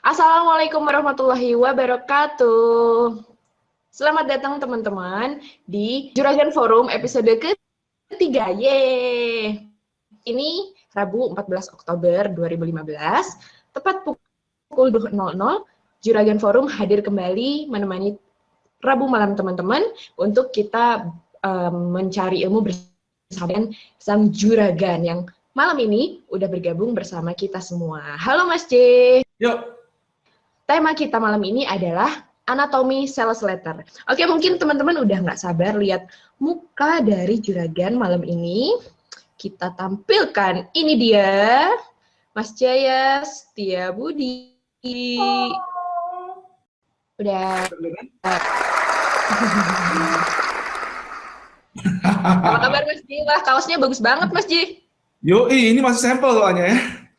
Assalamualaikum warahmatullahi wabarakatuh. Selamat datang teman-teman di Juragan Forum episode ketiga. Yeay. Ini Rabu 14 Oktober 2015, tepat pukul 20.00, Juragan Forum hadir kembali menemani Rabu malam teman-teman untuk kita mencari ilmu bersama dengan sang juragan yang malam ini udah bergabung bersama kita semua. Halo Mas J. Yuk. Tema kita malam ini adalah anatomi sales letter. Oke, mungkin teman-teman udah nggak sabar lihat muka dari juragan malam ini. Kita tampilkan, ini dia, Mas Jaya Setiabudi. Udah. Apa kabar Mas Ji? Wah, kaosnya bagus banget Mas Ji. Yoi, ini masih sampel soalnya ya.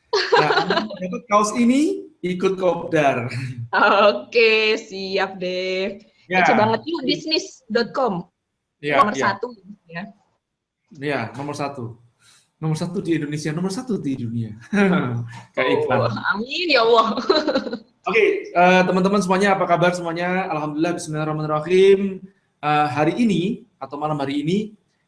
Nah, dapat kaos ini ikut kopdar. Oke, siap deh. Ya. Kece banget yuk, bisnis.com. Ya, nomor satu. Ya, nomor satu. Nomor satu di Indonesia, nomor satu di dunia. Kayak iklan. Amin ya Allah. Oke, teman-teman semuanya apa kabar semuanya? Alhamdulillah, bismillahirrahmanirrahim. Hari ini atau malam hari ini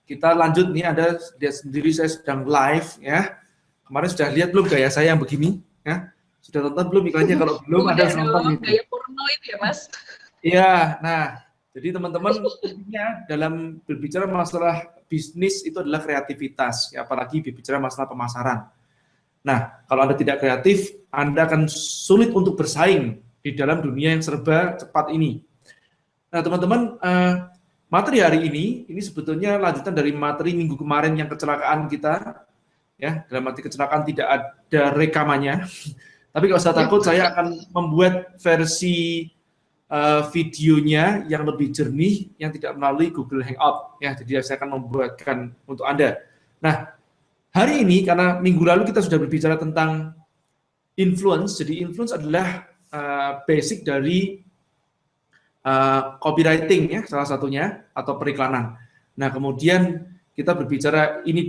kita lanjut nih, ada lihat sendiri saya sedang live ya. Kemarin sudah lihat belum gaya saya yang begini ya? Sudah tonton belum iklannya? Kalau belum ada nonton gitu. Gaya porno itu ya Mas. Iya, nah jadi teman-teman intinya dalam berbicara masalah bisnis itu adalah kreativitas, ya, apalagi berbicara masalah pemasaran. Nah, kalau Anda tidak kreatif, Anda akan sulit untuk bersaing di dalam dunia yang serba cepat ini. Nah, teman-teman, materi hari ini sebetulnya lanjutan dari materi minggu kemarin yang kecelakaan kita. Ya, dalam arti kecelakaan tidak ada rekamannya. Tapi kalau saya takut, saya akan membuat versi videonya yang lebih jernih, yang tidak melalui Google Hangout. Ya, jadi saya akan membuatkan untuk Anda. Nah, hari ini karena minggu lalu kita sudah berbicara tentang influence. Jadi influence adalah basic dari copywriting ya, salah satunya, atau periklanan. Nah, kemudian kita berbicara ini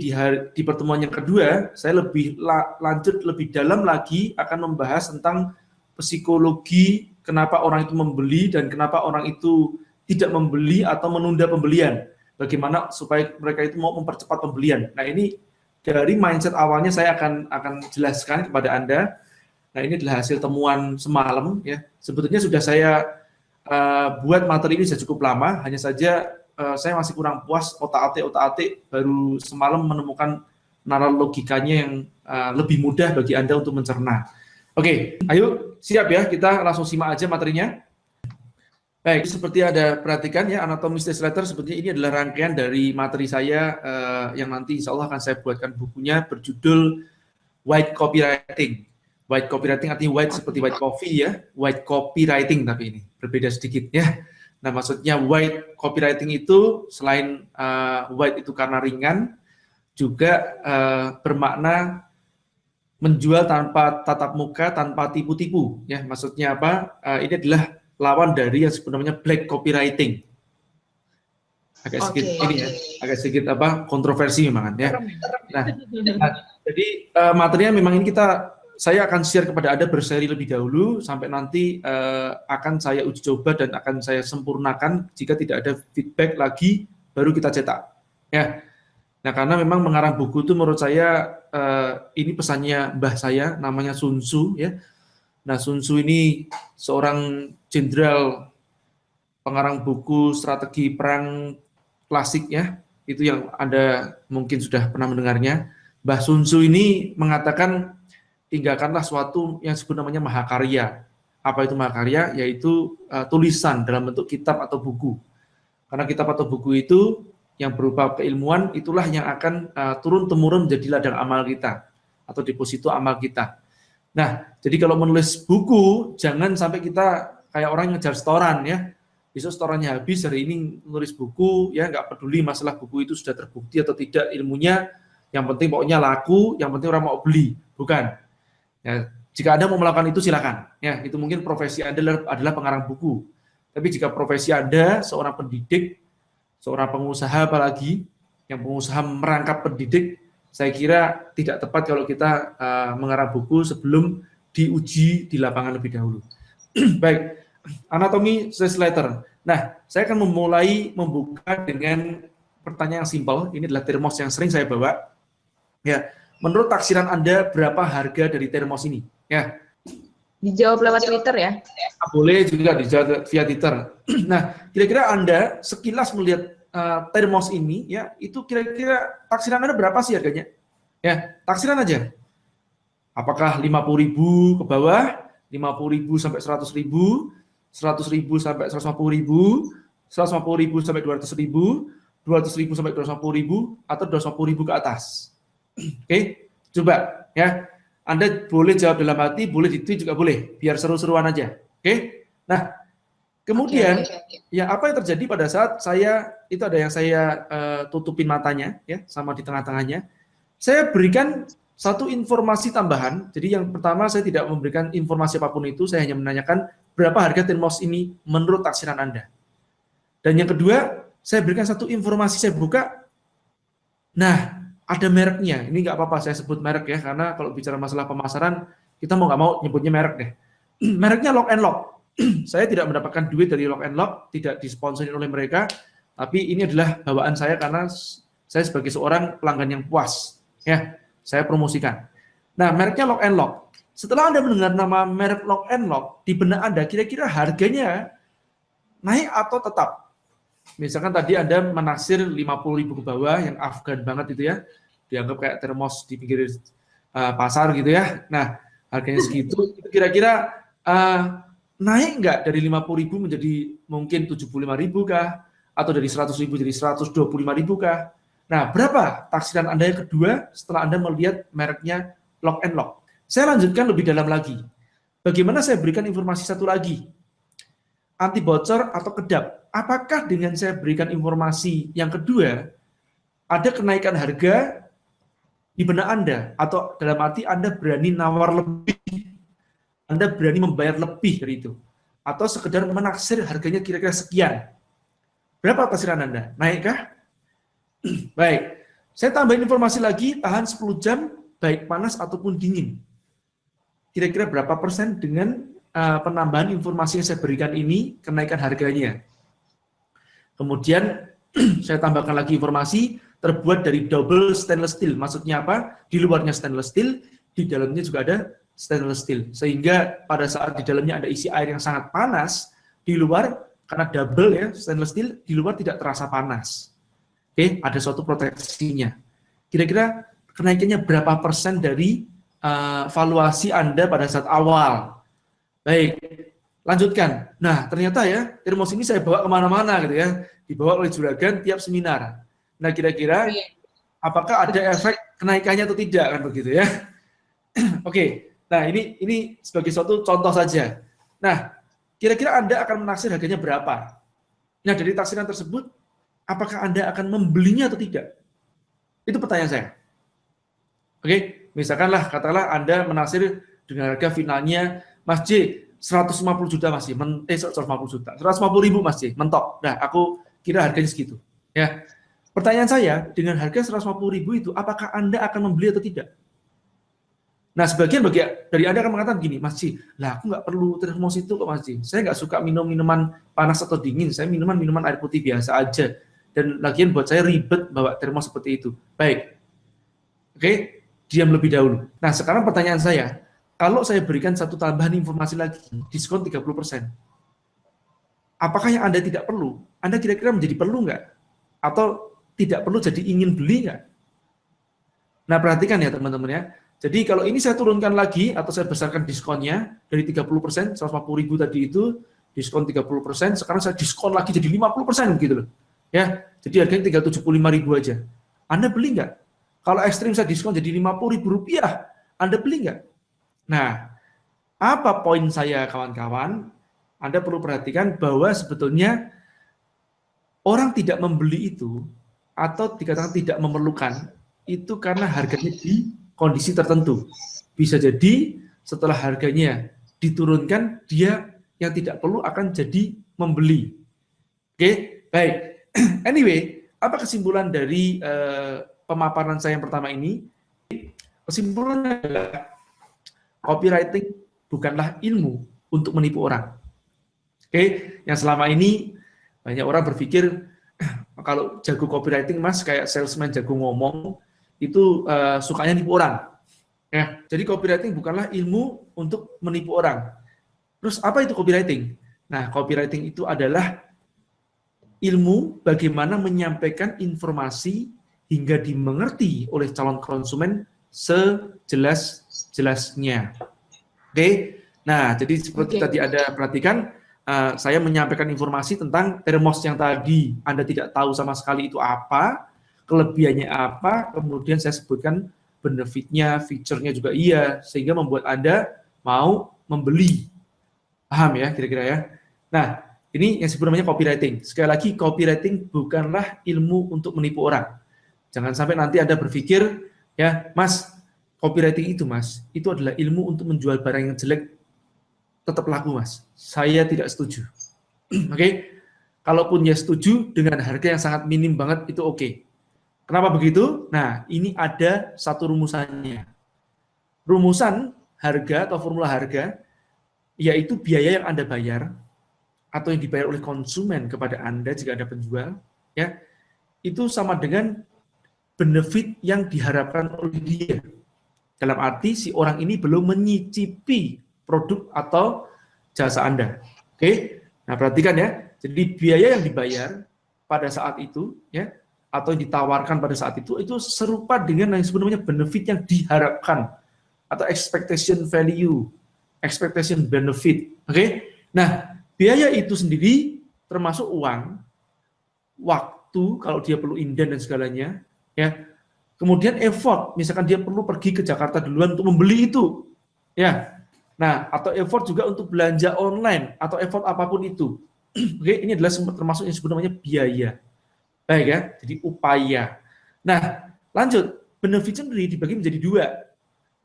di pertemuan yang kedua, saya lebih lanjut lebih dalam lagi akan membahas tentang psikologi kenapa orang itu membeli dan kenapa orang itu tidak membeli atau menunda pembelian. Bagaimana supaya mereka itu mau mempercepat pembelian. Nah, ini dari mindset awalnya saya akan jelaskan kepada Anda. Nah, ini adalah hasil temuan semalam ya. Sebetulnya sudah saya buat materi ini sudah cukup lama, hanya saja saya masih kurang puas otak-atik baru semalam menemukan nalar logikanya yang lebih mudah bagi Anda untuk mencerna. Oke, ayo siap ya, kita langsung simak aja materinya. Baik, seperti ada perhatikan ya, anatomi sales letter sepertinya ini adalah rangkaian dari materi saya yang nanti insya Allah akan saya buatkan bukunya berjudul White Copywriting. White copywriting artinya white seperti white coffee ya, white copywriting tapi ini berbeda sedikit ya. Nah, maksudnya white copywriting itu selain white itu karena ringan, juga bermakna menjual tanpa tatap muka, tanpa tipu-tipu ya. Maksudnya apa? Ini adalah lawan dari yang sebenarnya black copywriting. Agak sedikit agak sedikit kontroversi memang kan ya. Nah, jadi materinya memang ini saya akan share kepada Anda berseri lebih dahulu sampai nanti akan saya uji coba dan akan saya sempurnakan. Jika tidak ada feedback lagi baru kita cetak ya. Nah, karena memang mengarang buku itu menurut saya ini pesannya mbah saya namanya Sun Tzu ya. Nah, Sun Tzu ini seorang jenderal pengarang buku strategi perang klasik ya. Itu yang Anda mungkin sudah pernah mendengarnya. Mbah Sun Tzu ini mengatakan tinggalkanlah suatu yang disebut namanya mahakarya. Apa itu mahakarya? Yaitu tulisan dalam bentuk kitab atau buku. Karena kitab atau buku itu yang berupa keilmuan, itulah yang akan turun-temurun menjadi ladang amal kita atau deposito amal kita. Nah, jadi kalau menulis buku, jangan sampai kita kayak orang yang ngejar setoran ya. Besok setorannya habis, hari ini menulis buku, ya nggak peduli masalah buku itu sudah terbukti atau tidak ilmunya, yang penting pokoknya laku, yang penting orang mau beli. Bukan. Ya, jika Anda mau melakukan itu silakan. Ya, itu mungkin profesi Anda adalah pengarang buku. Tapi jika profesi Anda seorang pendidik, seorang pengusaha apalagi yang pengusaha merangkap pendidik, saya kira tidak tepat kalau kita mengarang buku sebelum diuji di lapangan lebih dahulu. Baik, anatomi stress letter. Nah, saya akan memulai membuka dengan pertanyaan yang simpel. Ini adalah termos yang sering saya bawa. Ya, menurut taksiran Anda berapa harga dari termos ini? Ya, Dijawab lewat Twitter ya? boleh juga dijawab via Twitter. Nah, kira-kira Anda sekilas melihat termos ini, ya, itu kira-kira taksiran Anda berapa sih harganya? Ya, taksiran aja. Apakah 50.000 ke bawah, 50.000 sampai 100.000, 100.000 sampai 150.000, 150.000 sampai 200.000, 200.000 sampai 250.000, atau 250.000 ke atas? Oke, coba ya. Anda boleh jawab dalam hati, boleh di tweet juga boleh, biar seru-seruan aja. Oke. Nah, kemudian ya apa yang terjadi pada saat saya itu ada yang saya tutupin matanya ya, sama di tengah-tengahnya. Saya berikan satu informasi tambahan. Jadi yang pertama saya tidak memberikan informasi apapun itu, saya hanya menanyakan berapa harga termos ini menurut taksiran Anda. Dan yang kedua, saya berikan satu informasi, saya buka. Nah, ada mereknya. Ini nggak apa-apa saya sebut merek ya, karena kalau bicara masalah pemasaran, kita mau nggak mau nyebutnya merek deh. Mereknya Lock and Lock. Saya tidak mendapatkan duit dari Lock and Lock, tidak disponsori oleh mereka, tapi ini adalah bawaan saya karena saya sebagai seorang pelanggan yang puas. Ya, saya promosikan. Nah, mereknya Lock and Lock. Setelah Anda mendengar nama merek Lock and Lock, di benak Anda kira-kira harganya naik atau tetap? Misalkan tadi Anda menaksir 50.000 ke bawah, yang Afgan banget itu ya, dianggap kayak termos di pinggir pasar gitu ya. Nah, harganya segitu, itu kira-kira naik nggak dari 50.000 menjadi mungkin 75.000 kah? Atau dari 100.000 jadi 125.000 kah? Nah, berapa taksiran Anda yang kedua setelah Anda melihat mereknya Lock and Lock? Saya lanjutkan lebih dalam lagi. Bagaimana saya berikan informasi satu lagi? Anti bocor atau kedap. Apakah dengan saya berikan informasi yang kedua, ada kenaikan harga di benak Anda? Atau dalam arti Anda berani nawar lebih? Anda berani membayar lebih dari itu? Atau sekedar menaksir harganya kira-kira sekian? Berapa taksiran Anda? Naikkah? Baik, saya tambahin informasi lagi, tahan 10 jam, baik panas ataupun dingin. Kira-kira berapa persen dengan penambahan informasi yang saya berikan ini, kenaikan harganya? Kemudian saya tambahkan lagi informasi, terbuat dari double stainless steel. Maksudnya apa? Di luarnya stainless steel, di dalamnya juga ada stainless steel. Sehingga pada saat di dalamnya ada isi air yang sangat panas, di luar, karena double ya, stainless steel, di luar tidak terasa panas. Oke, ada suatu proteksinya. Kira-kira kenaikannya berapa persen dari valuasi Anda pada saat awal? Baik, lanjutkan. Nah, ternyata ya, termos ini saya bawa kemana-mana gitu ya. Dibawa oleh juragan tiap seminar. Nah, kira-kira apakah ada efek kenaikannya atau tidak, kan begitu ya. Oke, nah ini sebagai suatu contoh saja. Nah, kira-kira Anda akan menaksir harganya berapa? Nah, dari taksiran tersebut, apakah Anda akan membelinya atau tidak? Itu pertanyaan saya. Oke, misalkanlah, katakanlah Anda menaksir dengan harga finalnya, Mas J, 150 juta Mas J, 150 juta, 150.000 Mas J, mentok. Nah, aku kira harganya segitu. Ya, pertanyaan saya, dengan harga 150.000 itu, apakah Anda akan membeli atau tidak? Nah, sebagian dari Anda akan mengatakan begini, Mas J, lah aku nggak perlu termos itu kok Mas J. Saya nggak suka minum minuman panas atau dingin, saya minuman air putih biasa aja. Dan lagian buat saya ribet bawa termos seperti itu. Baik, oke, diam lebih dahulu. Nah, sekarang pertanyaan saya, kalau saya berikan satu tambahan informasi lagi, diskon 30%, apakah yang Anda tidak perlu, Anda kira-kira menjadi perlu nggak? Atau tidak perlu jadi ingin beli nggak? Nah, perhatikan ya teman-teman ya. Jadi kalau ini saya turunkan lagi, atau saya besarkan diskonnya, dari 30%, 150.000 tadi itu, diskon 30%, sekarang saya diskon lagi jadi 50% gitu loh. Ya, jadi harganya tinggal 75.000 aja. Anda beli nggak? Kalau ekstrim saya diskon jadi 50.000 rupiah, Anda beli nggak? Nah, apa poin saya kawan-kawan? Anda perlu perhatikan bahwa sebetulnya orang tidak membeli itu, atau dikatakan tidak memerlukan, itu karena harganya di kondisi tertentu. Bisa jadi setelah harganya diturunkan, dia yang tidak perlu akan jadi membeli. Oke, baik. Anyway, apa kesimpulan dari pemaparan saya yang pertama ini? Kesimpulannya adalah copywriting bukanlah ilmu untuk menipu orang. Oke, yang selama ini banyak orang berpikir kalau jago copywriting Mas kayak salesman jago ngomong itu sukanya nipu orang. Ya, jadi copywriting bukanlah ilmu untuk menipu orang. Terus apa itu copywriting? Nah, copywriting itu adalah ilmu bagaimana menyampaikan informasi hingga dimengerti oleh calon konsumen sejelas-jelasnya. Oke, nah jadi seperti tadi ada perhatikan, saya menyampaikan informasi tentang termos yang tadi Anda tidak tahu sama sekali itu apa, kelebihannya apa, kemudian saya sebutkan benefitnya, fiturnya juga iya, sehingga membuat Anda mau membeli. Paham ya kira-kira ya? Nah, ini yang disebut namanya copywriting. Sekali lagi, copywriting bukanlah ilmu untuk menipu orang. Jangan sampai nanti Anda berpikir, ya Mas, copywriting itu Mas, itu adalah ilmu untuk menjual barang yang jelek, tetap laku Mas. Saya tidak setuju. Oke? Kalaupun ya setuju, dengan harga yang sangat minim banget, itu oke. Kenapa begitu? Nah, ini ada satu rumusannya. Rumusan harga atau formula harga, yaitu biaya yang Anda bayar, atau yang dibayar oleh konsumen kepada Anda jika Anda penjual, ya, itu sama dengan benefit yang diharapkan oleh dia. Dalam arti si orang ini belum menyicipi produk atau jasa Anda. Oke? Nah, perhatikan ya. Jadi biaya yang dibayar pada saat itu, ya, atau yang ditawarkan pada saat itu serupa dengan yang disebut namanya benefit yang diharapkan atau expectation value, expectation benefit. Oke? Nah, biaya itu sendiri termasuk uang, waktu kalau dia perlu inden dan segalanya, ya. Kemudian effort, misalkan dia perlu pergi ke Jakarta duluan untuk membeli itu, ya. Nah, atau effort juga untuk belanja online atau effort apapun itu. Oke, ini adalah termasuk yang disebut namanya biaya. Baik ya, jadi upaya. Nah, lanjut, benefit sendiri dibagi menjadi dua,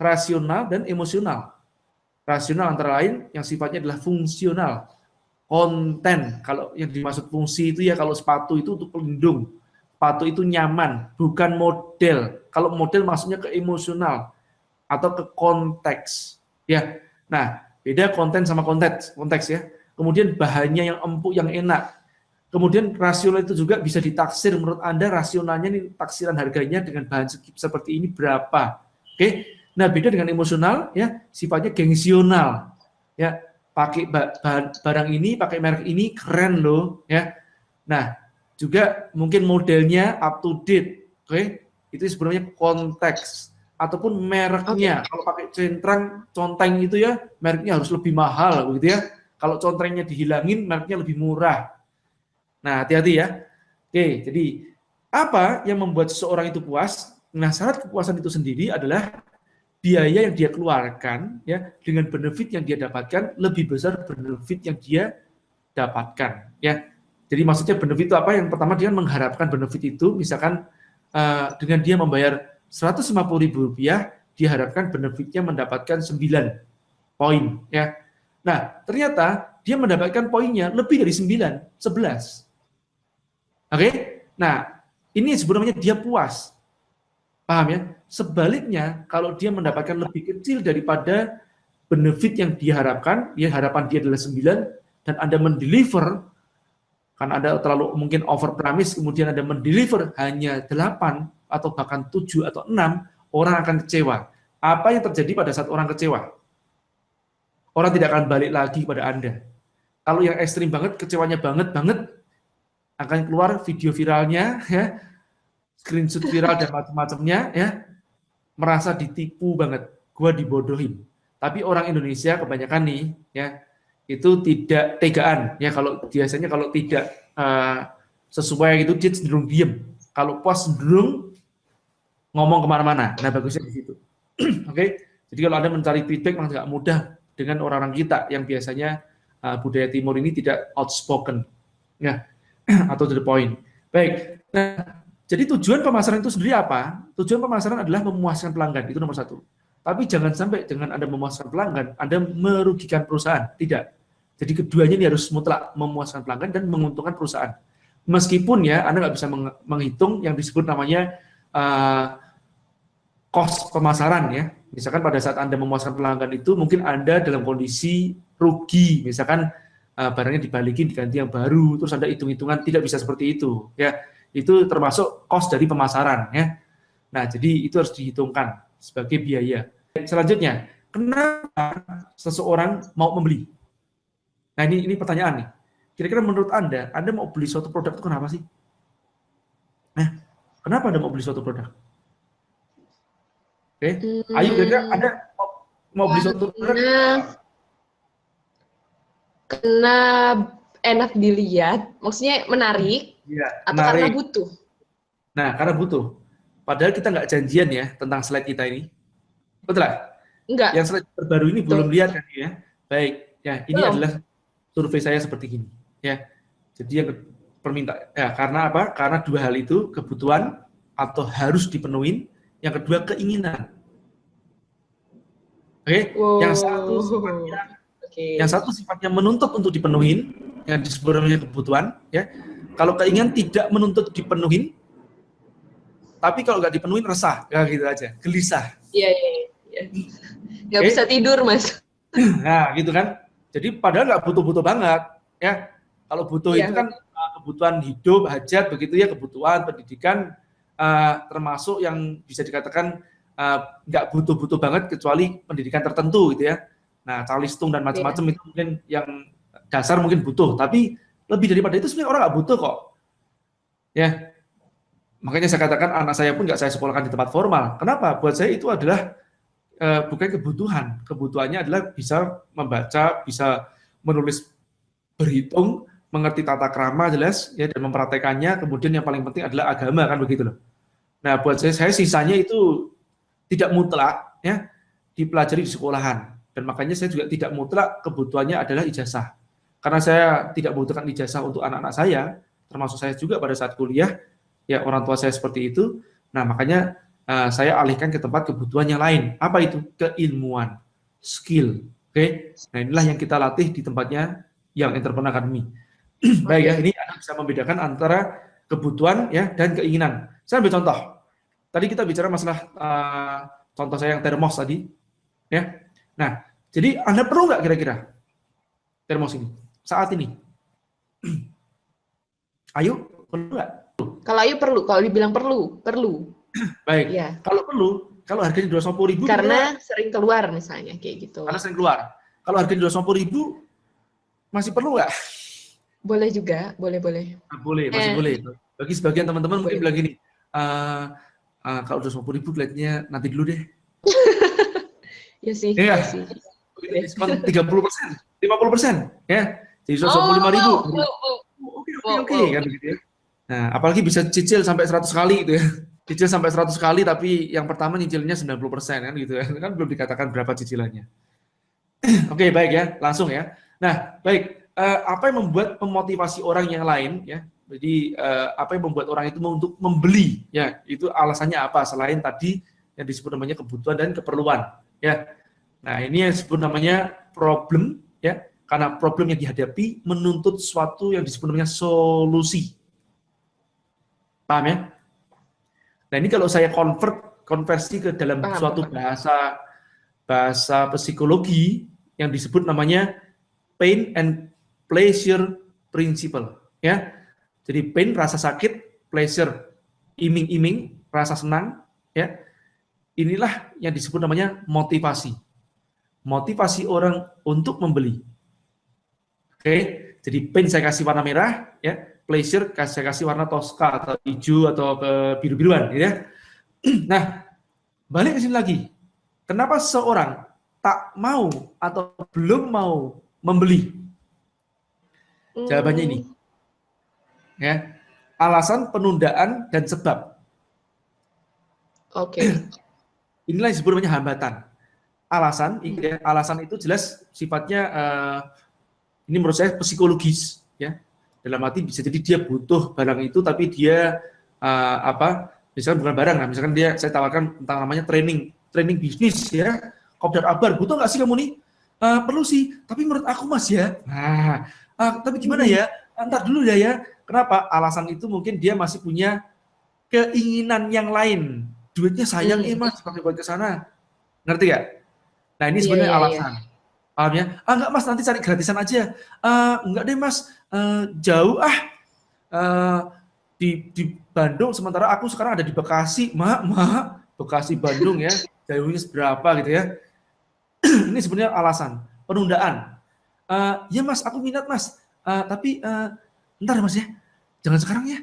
rasional dan emosional. Rasional antara lain yang sifatnya adalah fungsional. Konten, kalau yang dimaksud fungsi itu ya kalau sepatu itu untuk pelindung, sepatu itu nyaman, bukan model. Kalau model maksudnya ke emosional atau ke konteks, ya. Nah, beda konten sama konteks ya. Kemudian bahannya yang empuk, yang enak. Kemudian rasional itu juga bisa ditaksir menurut Anda rasionalnya nih taksiran harganya dengan bahan seperti ini berapa. Oke. Nah, beda dengan emosional ya, sifatnya gengsional. Ya, pakai barang ini, pakai merek ini keren loh, ya. Nah, juga mungkin modelnya up to date, oke? Itu sebenarnya konteks ataupun mereknya. Kalau pakai conteng itu ya, mereknya harus lebih mahal, begitu ya. Kalau contengnya dihilangin, mereknya lebih murah. Nah, hati-hati ya. Oke, jadi apa yang membuat seseorang itu puas? Nah, syarat kepuasan itu sendiri adalah biaya yang dia keluarkan ya dengan benefit yang dia dapatkan lebih besar benefit yang dia dapatkan ya. Jadi maksudnya benefit itu apa? Yang pertama dia mengharapkan benefit itu misalkan dengan dia membayar Rp150.000 dia harapkan benefitnya mendapatkan 9 poin ya. Nah, ternyata dia mendapatkan poinnya lebih dari 9, 11. Oke? Nah, ini sebenarnya dia puas. Paham ya? Sebaliknya, kalau dia mendapatkan lebih kecil daripada benefit yang diharapkan, ya harapan dia adalah 9, dan Anda mendeliver, kan Anda terlalu mungkin over promise, kemudian Anda mendeliver hanya 8, atau bahkan 7 atau 6, orang akan kecewa. Apa yang terjadi pada saat orang kecewa? Orang tidak akan balik lagi kepada Anda. Kalau yang ekstrim banget, kecewanya banget, akan keluar video viralnya, ya, screenshot viral dan macam-macamnya, ya, merasa ditipu banget, gua dibodohin. Tapi orang Indonesia kebanyakan nih, ya, itu tidak tegaan, ya. Kalau biasanya kalau tidak sesuai itu dia cenderung diem. Kalau puas cenderung ngomong kemana-mana. Nah, bagusnya di situ. Oke, jadi kalau Anda mencari feedback memang nggak mudah dengan orang-orang kita yang biasanya budaya Timur ini tidak outspoken, ya, atau to the point. Baik. Nah, jadi tujuan pemasaran itu sendiri apa? Tujuan pemasaran adalah memuaskan pelanggan, itu nomor 1. Tapi jangan sampai dengan Anda memuaskan pelanggan, Anda merugikan perusahaan. Tidak. Jadi keduanya ini harus mutlak memuaskan pelanggan dan menguntungkan perusahaan. Meskipun ya Anda nggak bisa menghitung yang disebut namanya cost pemasaran ya. Misalkan pada saat Anda memuaskan pelanggan itu, mungkin Anda dalam kondisi rugi, misalkan barangnya dibalikin diganti yang baru, terus Anda hitung-hitungan, tidak bisa seperti itu. Ya, itu termasuk cost dari pemasaran. Ya. Nah, jadi itu harus dihitungkan sebagai biaya. Selanjutnya, kenapa seseorang mau membeli? Nah, ini pertanyaan nih. Kira-kira menurut Anda mau beli suatu produk itu kenapa sih? Nah, kenapa Anda mau beli suatu produk? Oke, ayo kira-kira Anda mau beli suatu produk? Karena enak dilihat, maksudnya menarik, Ya, atau menarik. karena butuh? Nah, karena butuh. Padahal kita nggak janjian ya tentang slide kita ini. Betul lah? Enggak. Yang slide terbaru ini belum lihat kan ya? Baik, ya ini Belum. adalah survei saya seperti ini. Ya, jadi yang permintaan. Ya, karena apa? Karena dua hal itu, kebutuhan atau harus dipenuhin. Yang kedua, keinginan. Oke, Wow. yang satu sifatnya menuntut untuk dipenuhin, yang disebut namanya kebutuhan. Ya, kalau keinginan tidak menuntut dipenuhin, tapi kalau nggak dipenuhin resah, ya gitu aja, gelisah. Iya. Nggak bisa tidur, Mas. Nah, gitu kan. Jadi padahal nggak butuh-butuh banget, ya. Kalau butuh itu kan kebutuhan hidup, hajat, begitu ya, kebutuhan pendidikan, termasuk yang bisa dikatakan nggak butuh-butuh banget kecuali pendidikan tertentu, gitu ya. Nah, calistung dan macam-macam itu mungkin yang dasar mungkin butuh, tapi lebih daripada itu sebenarnya orang nggak butuh kok, ya. Makanya saya katakan anak saya pun nggak saya sekolahkan di tempat formal. Kenapa? Buat saya itu adalah bukan kebutuhan. Kebutuhannya adalah bisa membaca, bisa menulis, berhitung, mengerti tata krama jelas, ya, dan mempraktekannya. Kemudian yang paling penting adalah agama, kan begitu loh. Nah, buat saya sisanya itu tidak mutlak, ya, dipelajari di sekolahan. Dan makanya saya juga tidak mutlak kebutuhannya adalah ijazah. Karena saya tidak membutuhkan ijazah untuk anak-anak saya, termasuk saya juga pada saat kuliah, ya orang tua saya seperti itu. Nah, makanya saya alihkan ke tempat kebutuhan yang lain. Apa itu? Keilmuan, skill. Oke. Nah, inilah yang kita latih di tempatnya yang Entrepreneur Academy. Baik ya, ini Anda bisa membedakan antara kebutuhan ya dan keinginan. Saya ambil contoh. Tadi kita bicara masalah contoh saya yang termos tadi. Ya. Nah, jadi Anda perlu nggak kira-kira termos ini saat ini? Ayo, perlu nggak? Kalau Ayu perlu, kalau dibilang perlu. Baik, Ya. kalau perlu, kalau harganya 250.000 karena sering keluar misalnya kayak gitu. Karena sering keluar. Kalau harganya 250.000 masih perlu nggak? Boleh juga, boleh. Nah, boleh, masih boleh. Bagi sebagian teman-teman mungkin bilang gini, kalau 250.000 kelihatannya nanti dulu deh. Ya sih. Ya, diskon 30%, 50%, ya. Jadi 225.000. Oke, kan begitu ya. Nah, apalagi bisa cicil sampai 100 kali gitu ya. Cicil sampai 100 kali tapi yang pertama nyicilnya 90% kan gitu ya. Kan belum dikatakan berapa cicilannya. Oke, baik ya, langsung ya. Nah, baik, apa yang membuat memotivasi orang yang lain ya? Jadi apa yang membuat orang itu untuk membeli ya? Itu alasannya apa selain tadi yang disebut namanya kebutuhan dan keperluan ya. Nah, ini yang disebut namanya problem ya. Karena problem yang dihadapi menuntut sesuatu yang disebut namanya solusi. Paham ya? Nah, ini kalau saya konversi ke dalam suatu bahasa psikologi yang disebut namanya pain and pleasure principle, ya. Jadi pain rasa sakit, pleasure iming-iming, rasa senang, ya. Inilah yang disebut namanya motivasi. Motivasi orang untuk membeli. Oke, jadi pain saya kasih warna merah, ya. Pleasure saya kasih warna toska atau hijau atau ke biru-biruan, gitu ya. Nah, balik ke sini lagi. Kenapa seorang tak mau atau belum mau membeli? Jawabannya ini. Ya. Alasan, penundaan, dan sebab. Oke. Inilah yang disebut namanya hambatan. Alasan itu jelas sifatnya ini menurut saya psikologis, ya. Dalam arti bisa jadi dia butuh barang itu tapi dia misalkan bukan barang, nah misalkan saya tawarkan tentang namanya training bisnis ya, kopdar abar, butuh nggak sih kamu nih? Perlu sih, tapi menurut aku Mas ya. Nah, tapi gimana ya? Ntar dulu ya. Kenapa? Alasan itu mungkin dia masih punya keinginan yang lain. Duitnya sayang Mas, pakai buat ke sana. Ngerti nggak? Nah, ini Iya, sebenarnya iya, iya. alasan. Paham ya? Enggak mas, nanti cari gratisan aja. Enggak deh mas, jauh Eh, di Bandung, sementara aku sekarang ada di Bekasi. Bekasi Bandung ya, jauhnya seberapa gitu ya. Ini sebenarnya alasan penundaan. Ya mas, aku minat mas, tapi ntar mas ya, jangan sekarang ya.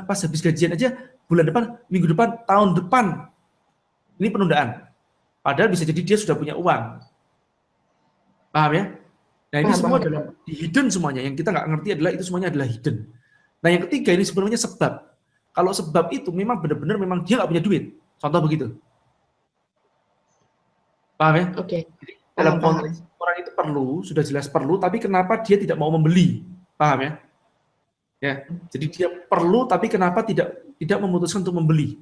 Pas habis gajian aja, bulan depan, minggu depan, tahun depan. Ini penundaan. Padahal bisa jadi dia sudah punya uang. Paham ya? Nah ini Paham, semua paham. dalam hidden semuanya. Yang kita nggak ngerti adalah itu semuanya adalah hidden. Nah yang ketiga ini sebenarnya sebab. Kalau sebab itu memang benar-benar memang dia nggak punya duit. Contoh begitu. Paham ya? Oke, Jadi dalam paham, paham. konteks orang itu perlu, sudah jelas perlu, tapi kenapa dia tidak mau membeli? Paham ya? Ya. Jadi dia perlu, tapi kenapa tidak memutuskan untuk membeli?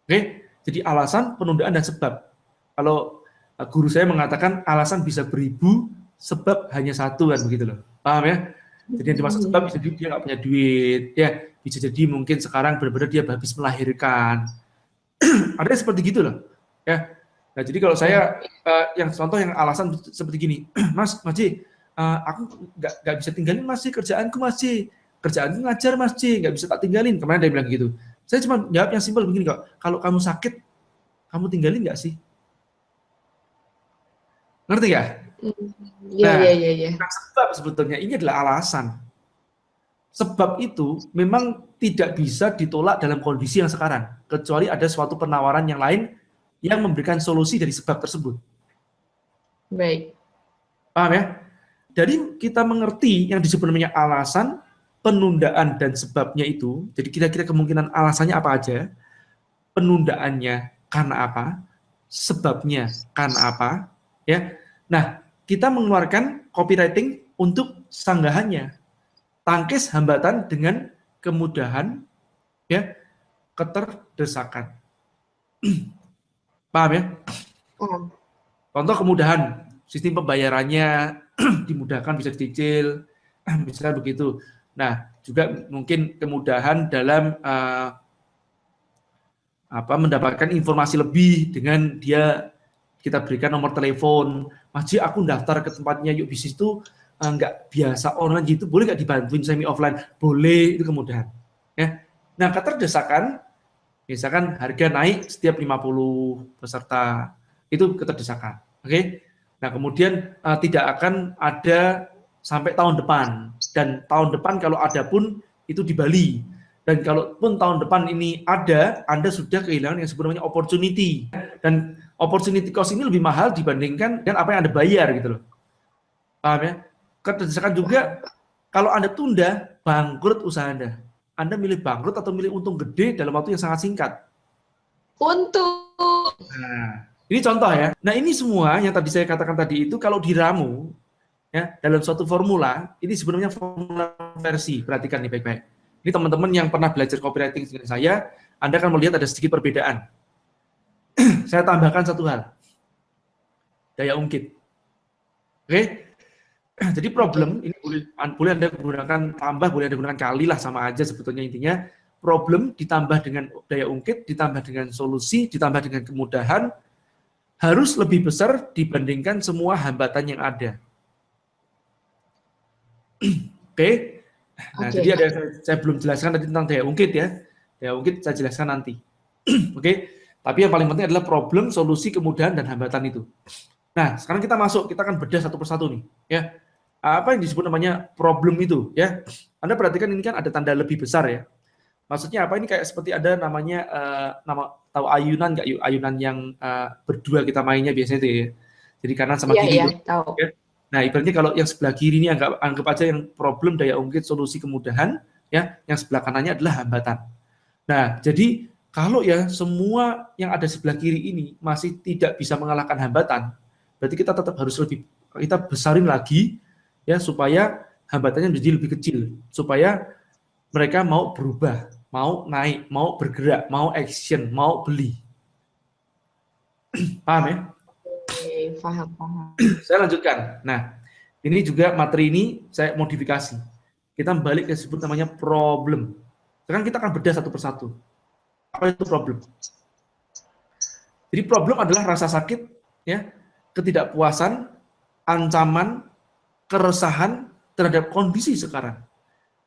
Oke? Jadi alasan, penundaan dan sebab. Kalau guru saya mengatakan alasan bisa beribu, sebab hanya satu kan begitu loh. Paham ya? Jadi yang dimaksud sebab bisa jadi dia nggak punya duit, ya bisa jadi mungkin sekarang benar-benar dia habis melahirkan. Ada yang seperti gitu loh, ya. Nah jadi kalau saya yang contoh yang alasan seperti gini, Mas, aku nggak bisa tinggalin Mas kerjaanku Mas kerjaanku ngajar Mas nggak bisa tak tinggalin. Kemarin dia bilang gitu. Saya cuma jawab yang simpel begini kok. Kalau kamu sakit, kamu tinggalin nggak sih? Ngerti nggak? Iya, Nah, iya, iya, iya. sebab sebetulnya ini adalah alasan. Sebab itu memang tidak bisa ditolak dalam kondisi yang sekarang, kecuali ada suatu penawaran yang lain yang memberikan solusi dari sebab tersebut. Baik. Paham ya? Jadi kita mengerti yang disebut namanya alasan, penundaan dan sebabnya itu. Jadi kira-kira kemungkinan alasannya apa aja, penundaannya karena apa, sebabnya karena apa, ya. Nah, kita mengeluarkan copywriting untuk sanggahannya. Tangkis hambatan dengan kemudahan, ya, keterdesakan. Paham ya? Paham. Contoh kemudahan, sistem pembayarannya dimudahkan, bisa dicicil, misalnya begitu. Nah, juga mungkin kemudahan dalam mendapatkan informasi lebih dengan kita berikan nomor telepon. Mas Ji, aku daftar ke tempatnya Yuk Bisnis itu nggak biasa online gitu, boleh nggak dibantuin semi offline? Boleh, itu kemudahan. Ya. Nah, keterdesakan, misalkan harga naik setiap 50 peserta, itu keterdesakan. Oke. Nah, kemudian tidak akan ada sampai tahun depan, dan tahun depan kalau ada pun itu di Bali. Dan kalaupun tahun depan ini ada, Anda sudah kehilangan yang sebenarnya opportunity. Dan opportunity cost ini lebih mahal dibandingkan dengan apa yang Anda bayar gitu loh. Paham ya? Keterdesakan juga kalau Anda tunda, bangkrut usaha Anda. Anda milih bangkrut atau milih untung gede dalam waktu yang sangat singkat. Untuk Nah, ini contoh ya. Nah, ini semua yang tadi saya katakan tadi itu kalau diramu ya dalam suatu formula, ini sebenarnya formula versi. Perhatikan nih baik-baik. Ini teman-teman yang pernah belajar copywriting dengan saya, Anda akan melihat ada sedikit perbedaan. Saya tambahkan satu hal. Daya ungkit. Oke? Jadi problem ini boleh Anda gunakan tambah, boleh Anda gunakan kali lah, sama aja sebetulnya intinya. Problem ditambah dengan daya ungkit, ditambah dengan solusi, ditambah dengan kemudahan, harus lebih besar dibandingkan semua hambatan yang ada. Oke? Nah, jadi ada saya belum jelaskan tadi tentang daya ungkit ya. Daya ungkit saya jelaskan nanti. Oke? Tapi yang paling penting adalah problem, solusi, kemudahan, dan hambatan itu. Nah, sekarang kita masuk, kita akan bedah satu persatu nih. Ya. Apa yang disebut namanya problem itu? Ya. Anda perhatikan ini kan ada tanda lebih besar ya. Maksudnya apa? Ini kayak seperti ada namanya, tahu ayunan nggak? Ayunan yang berdua kita mainnya biasanya itu ya. Jadi kanan sama kiri. Iya, tahu. Ya. Nah, ibaratnya kalau yang sebelah kiri ini anggap aja yang problem, daya ungkit, solusi, kemudahan, ya, yang sebelah kanannya adalah hambatan. Nah, jadi kalau ya semua yang ada sebelah kiri ini masih tidak bisa mengalahkan hambatan, berarti kita tetap harus kita besarin lagi ya supaya hambatannya menjadi lebih kecil, supaya mereka mau berubah, mau naik, mau bergerak, mau action, mau beli. Paham ya? Paham. Saya lanjutkan. Nah, ini juga materi ini saya modifikasi. Kita balik ke sebut namanya problem. Sekarang kita akan bedah satu persatu. Apa itu problem? Jadi problem adalah rasa sakit ya, ketidakpuasan, ancaman, keresahan terhadap kondisi sekarang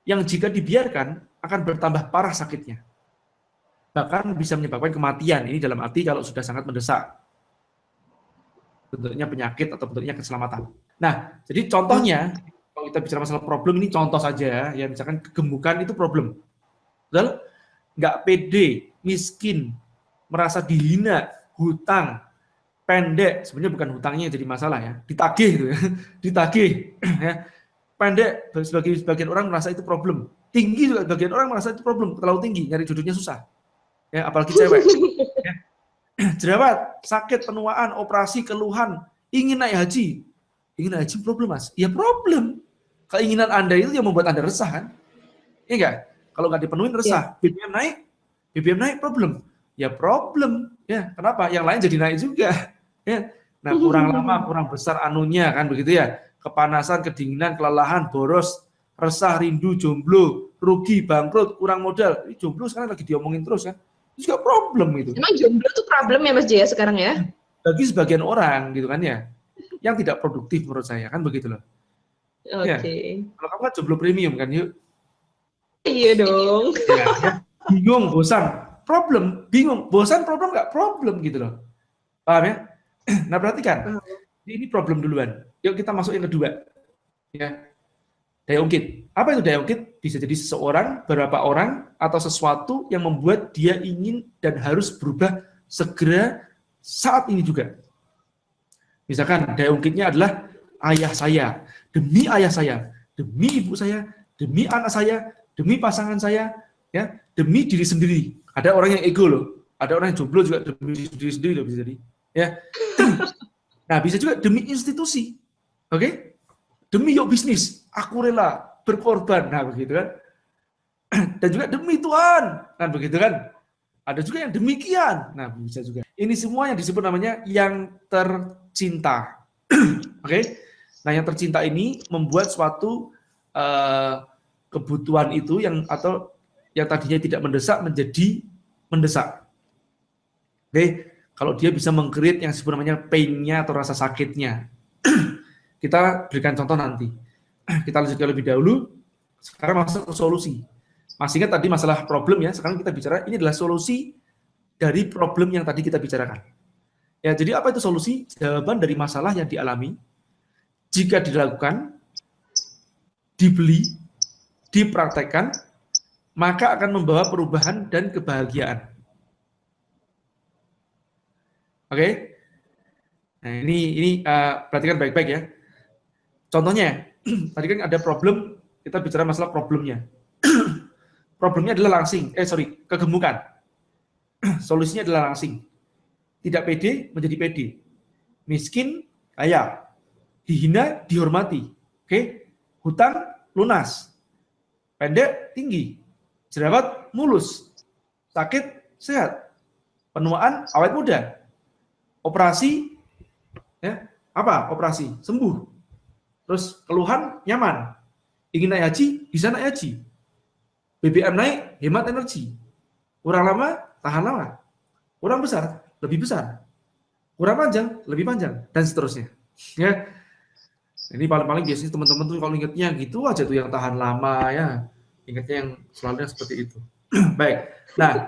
yang jika dibiarkan akan bertambah parah sakitnya, bahkan bisa menyebabkan kematian. Ini dalam arti kalau sudah sangat mendesak, bentuknya penyakit atau bentuknya keselamatan. Nah, jadi contohnya kalau kita bicara masalah problem, ini contoh saja ya, misalkan kegemukan itu problem, betul? Nggak pede, miskin, merasa dihina, hutang, pendek, sebenarnya bukan hutangnya yang jadi masalah ya, ditagih gitu ya, ditagih ya. Pendek, sebagian orang merasa itu problem. Tinggi juga sebagian orang merasa itu problem, terlalu tinggi, nyari jodohnya susah. Ya, apalagi cewek. Ya. Jerawat, sakit, penuaan, operasi, keluhan, ingin naik haji. Ingin naik haji problem, Mas. Ya problem. Keinginan Anda itu yang membuat Anda resah kan? Iya enggak? Kalau nggak dipenuhin resah. Yeah. BBM naik problem. Ya problem. Ya, kenapa? Yang lain jadi naik juga. Ya. Nah, kurang lama, kurang besar anunya kan begitu ya. Kepanasan, kedinginan, kelelahan, boros, resah, rindu, jomblo, rugi, bangkrut, kurang modal. Ini jomblo sekarang lagi diomongin terus kan. Itu juga problem itu. Emang jomblo itu problem ya Mas Jaya sekarang ya? Bagi sebagian orang gitu kan ya. Yang tidak produktif menurut saya kan begitu loh. Oke. Ya. Kalau kamu kan jomblo premium kan yuk. Iya dong. Ya. Bingung, bosan, problem, bingung, bosan, problem nggak problem gitu loh. Paham ya? Nah perhatikan. Ini problem duluan. Yuk kita masuk yang kedua. Ya. Daya ungkit. Apa itu daya ungkit? Bisa jadi seseorang, beberapa orang, atau sesuatu yang membuat dia ingin dan harus berubah segera saat ini juga. Misalkan daya ungkitnya adalah ayah saya, demi ayah saya, demi ibu saya, demi anak saya, demi pasangan saya, ya, demi diri sendiri. Ada orang yang ego loh. Ada orang yang jomblo juga demi diri sendiri loh bisa jadi. Ya. Nah, bisa juga demi institusi. Oke? Demi yuk bisnis, aku rela berkorban. Nah, begitu kan. Dan juga demi Tuhan. Kan begitu kan. Ada juga yang demikian. Nah, bisa juga. Ini semua yang disebut namanya yang tercinta. Oke? Nah, yang tercinta ini membuat suatu kebutuhan itu yang atau yang tadinya tidak mendesak menjadi mendesak. Oke? Kalau dia bisa meng-create yang disebut namanya pain-nya atau rasa sakitnya. Kita berikan contoh nanti. Kita lanjutkan lebih dahulu. Sekarang masuk ke solusi. Masih ingat tadi masalah problem ya. Sekarang kita bicara ini adalah solusi dari problem yang tadi kita bicarakan. Ya, jadi apa itu solusi? Jawaban dari masalah yang dialami jika dilakukan, dibeli, dipraktekkan, maka akan membawa perubahan dan kebahagiaan. Oke? Nah, ini perhatikan baik-baik ya. Contohnya, tadi kan ada problem, kita bicara masalah problemnya. Problemnya adalah kegemukan. Solusinya adalah langsing. Tidak pede menjadi pede. Miskin, kaya. Dihina, dihormati. Oke? Hutang, lunas. Pendek, tinggi. Jerawat, mulus. Sakit, sehat. Penuaan, awet muda. Operasi, ya, apa? Operasi, sembuh. Terus keluhan, nyaman. Ingin naik haji, bisa naik haji. BBM naik, hemat energi. Kurang lama, tahan lama. Kurang besar, lebih besar. Kurang panjang, lebih panjang. Dan seterusnya. Ya. Ini paling-paling biasanya teman-teman tuh kalau ingetnya gitu aja tuh yang tahan lama ya. Ingatnya yang selalu seperti itu. Baik. Nah,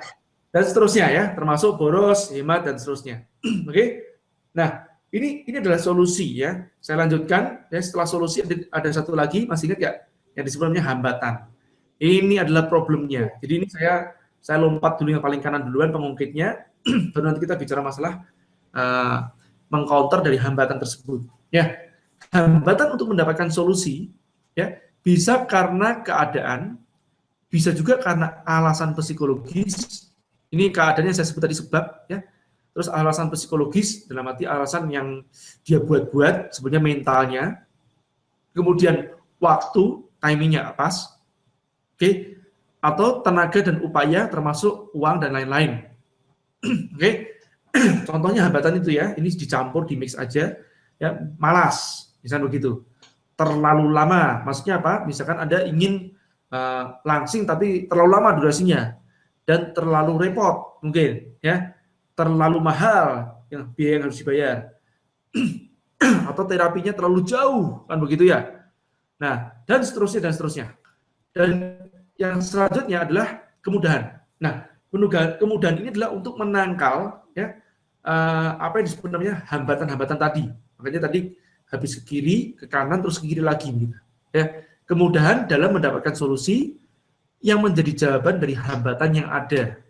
dan seterusnya ya, termasuk boros, hemat, dan seterusnya. Oke? Nah, ini adalah solusi ya. Saya lanjutkan. Ya, setelah solusi ada satu lagi, masih ingat nggak? Yang disebut namanya hambatan. Ini adalah problemnya. Jadi ini saya lompat dulu yang paling kanan duluan pengungkitnya. Baru nanti kita bicara masalah mengcounter dari hambatan tersebut. Ya, hambatan untuk mendapatkan solusi ya bisa karena keadaan, bisa juga karena alasan psikologis. Ini keadaannya saya sebut tadi sebab ya. Terus alasan psikologis dalam arti alasan yang dia buat-buat sebenarnya mentalnya. Kemudian waktu, timingnya pas. Oke. Atau tenaga dan upaya termasuk uang dan lain-lain. Oke. Contohnya hambatan itu ya, ini dicampur, dimix aja ya, malas. Misalnya begitu. Terlalu lama, maksudnya apa? Misalkan Anda ingin langsing tapi terlalu lama durasinya dan terlalu repot mungkin ya. Terlalu mahal yang biaya yang harus dibayar. atau terapinya terlalu jauh, kan begitu ya. Nah, dan seterusnya dan seterusnya. Dan yang selanjutnya adalah kemudahan. Nah, kemudahan ini adalah untuk menangkal ya apa yang disebut namanya hambatan-hambatan tadi. Makanya tadi habis ke kiri, ke kanan, terus ke kiri lagi gitu. Ya, kemudahan dalam mendapatkan solusi yang menjadi jawaban dari hambatan yang ada.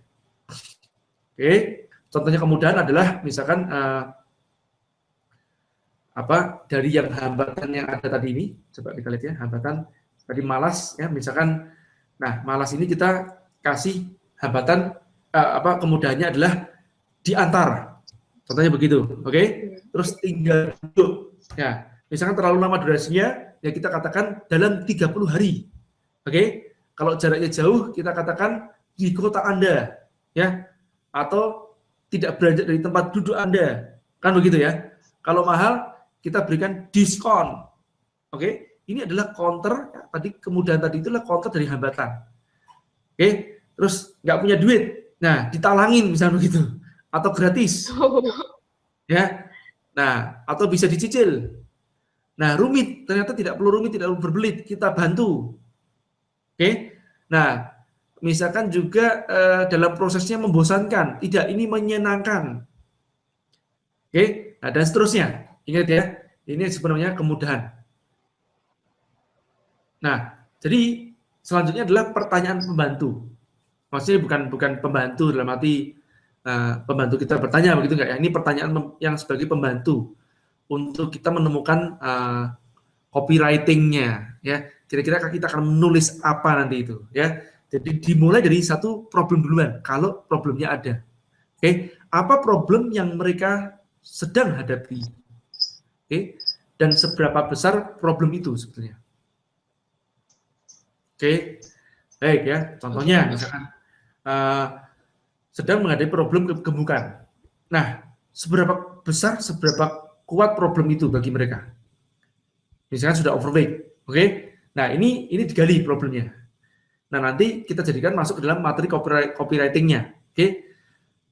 Oke, contohnya kemudahan adalah misalkan dari yang hambatan yang ada tadi ini, coba kita lihat ya, hambatan tadi malas ya, misalkan, nah malas ini kita kasih hambatan kemudahannya adalah diantar, contohnya begitu, oke? Terus tinggal duduk, ya, misalkan terlalu lama durasinya, ya kita katakan dalam 30 hari, oke? Kalau jaraknya jauh, kita katakan di kota Anda, ya, atau tidak beranjak dari tempat duduk Anda, kan begitu ya? Kalau mahal, kita berikan diskon. Oke, ini adalah counter ya, tadi kemudahan tadi itulah counter dari hambatan. Oke, terus nggak punya duit, nah ditalangin misalnya begitu, atau gratis, ya. Nah, atau bisa dicicil. Nah, rumit ternyata tidak perlu rumit, tidak perlu berbelit, kita bantu. Oke, nah misalkan juga dalam prosesnya membosankan, tidak, ini menyenangkan. Oke, nah dan seterusnya. Ingat ya, ini sebenarnya kemudahan. Nah, jadi selanjutnya adalah pertanyaan pembantu. Maksudnya bukan pembantu dalam arti pembantu kita bertanya begitu enggak ya? Ini pertanyaan yang sebagai pembantu untuk kita menemukan copywriting-nya ya. Kira-kira kita akan menulis apa nanti itu ya. Jadi dimulai dari satu problem duluan kalau problemnya ada. Oke, apa problem yang mereka sedang hadapi? Oke, dan seberapa besar problem itu sebetulnya. Oke, baik ya. Contohnya misalkan sedang menghadapi problem kegemukan. Nah, seberapa besar, seberapa kuat problem itu bagi mereka? Misalkan sudah overweight, oke? Nah, ini digali problemnya. Nah, nanti kita jadikan masuk ke dalam materi copywriting-nya, oke?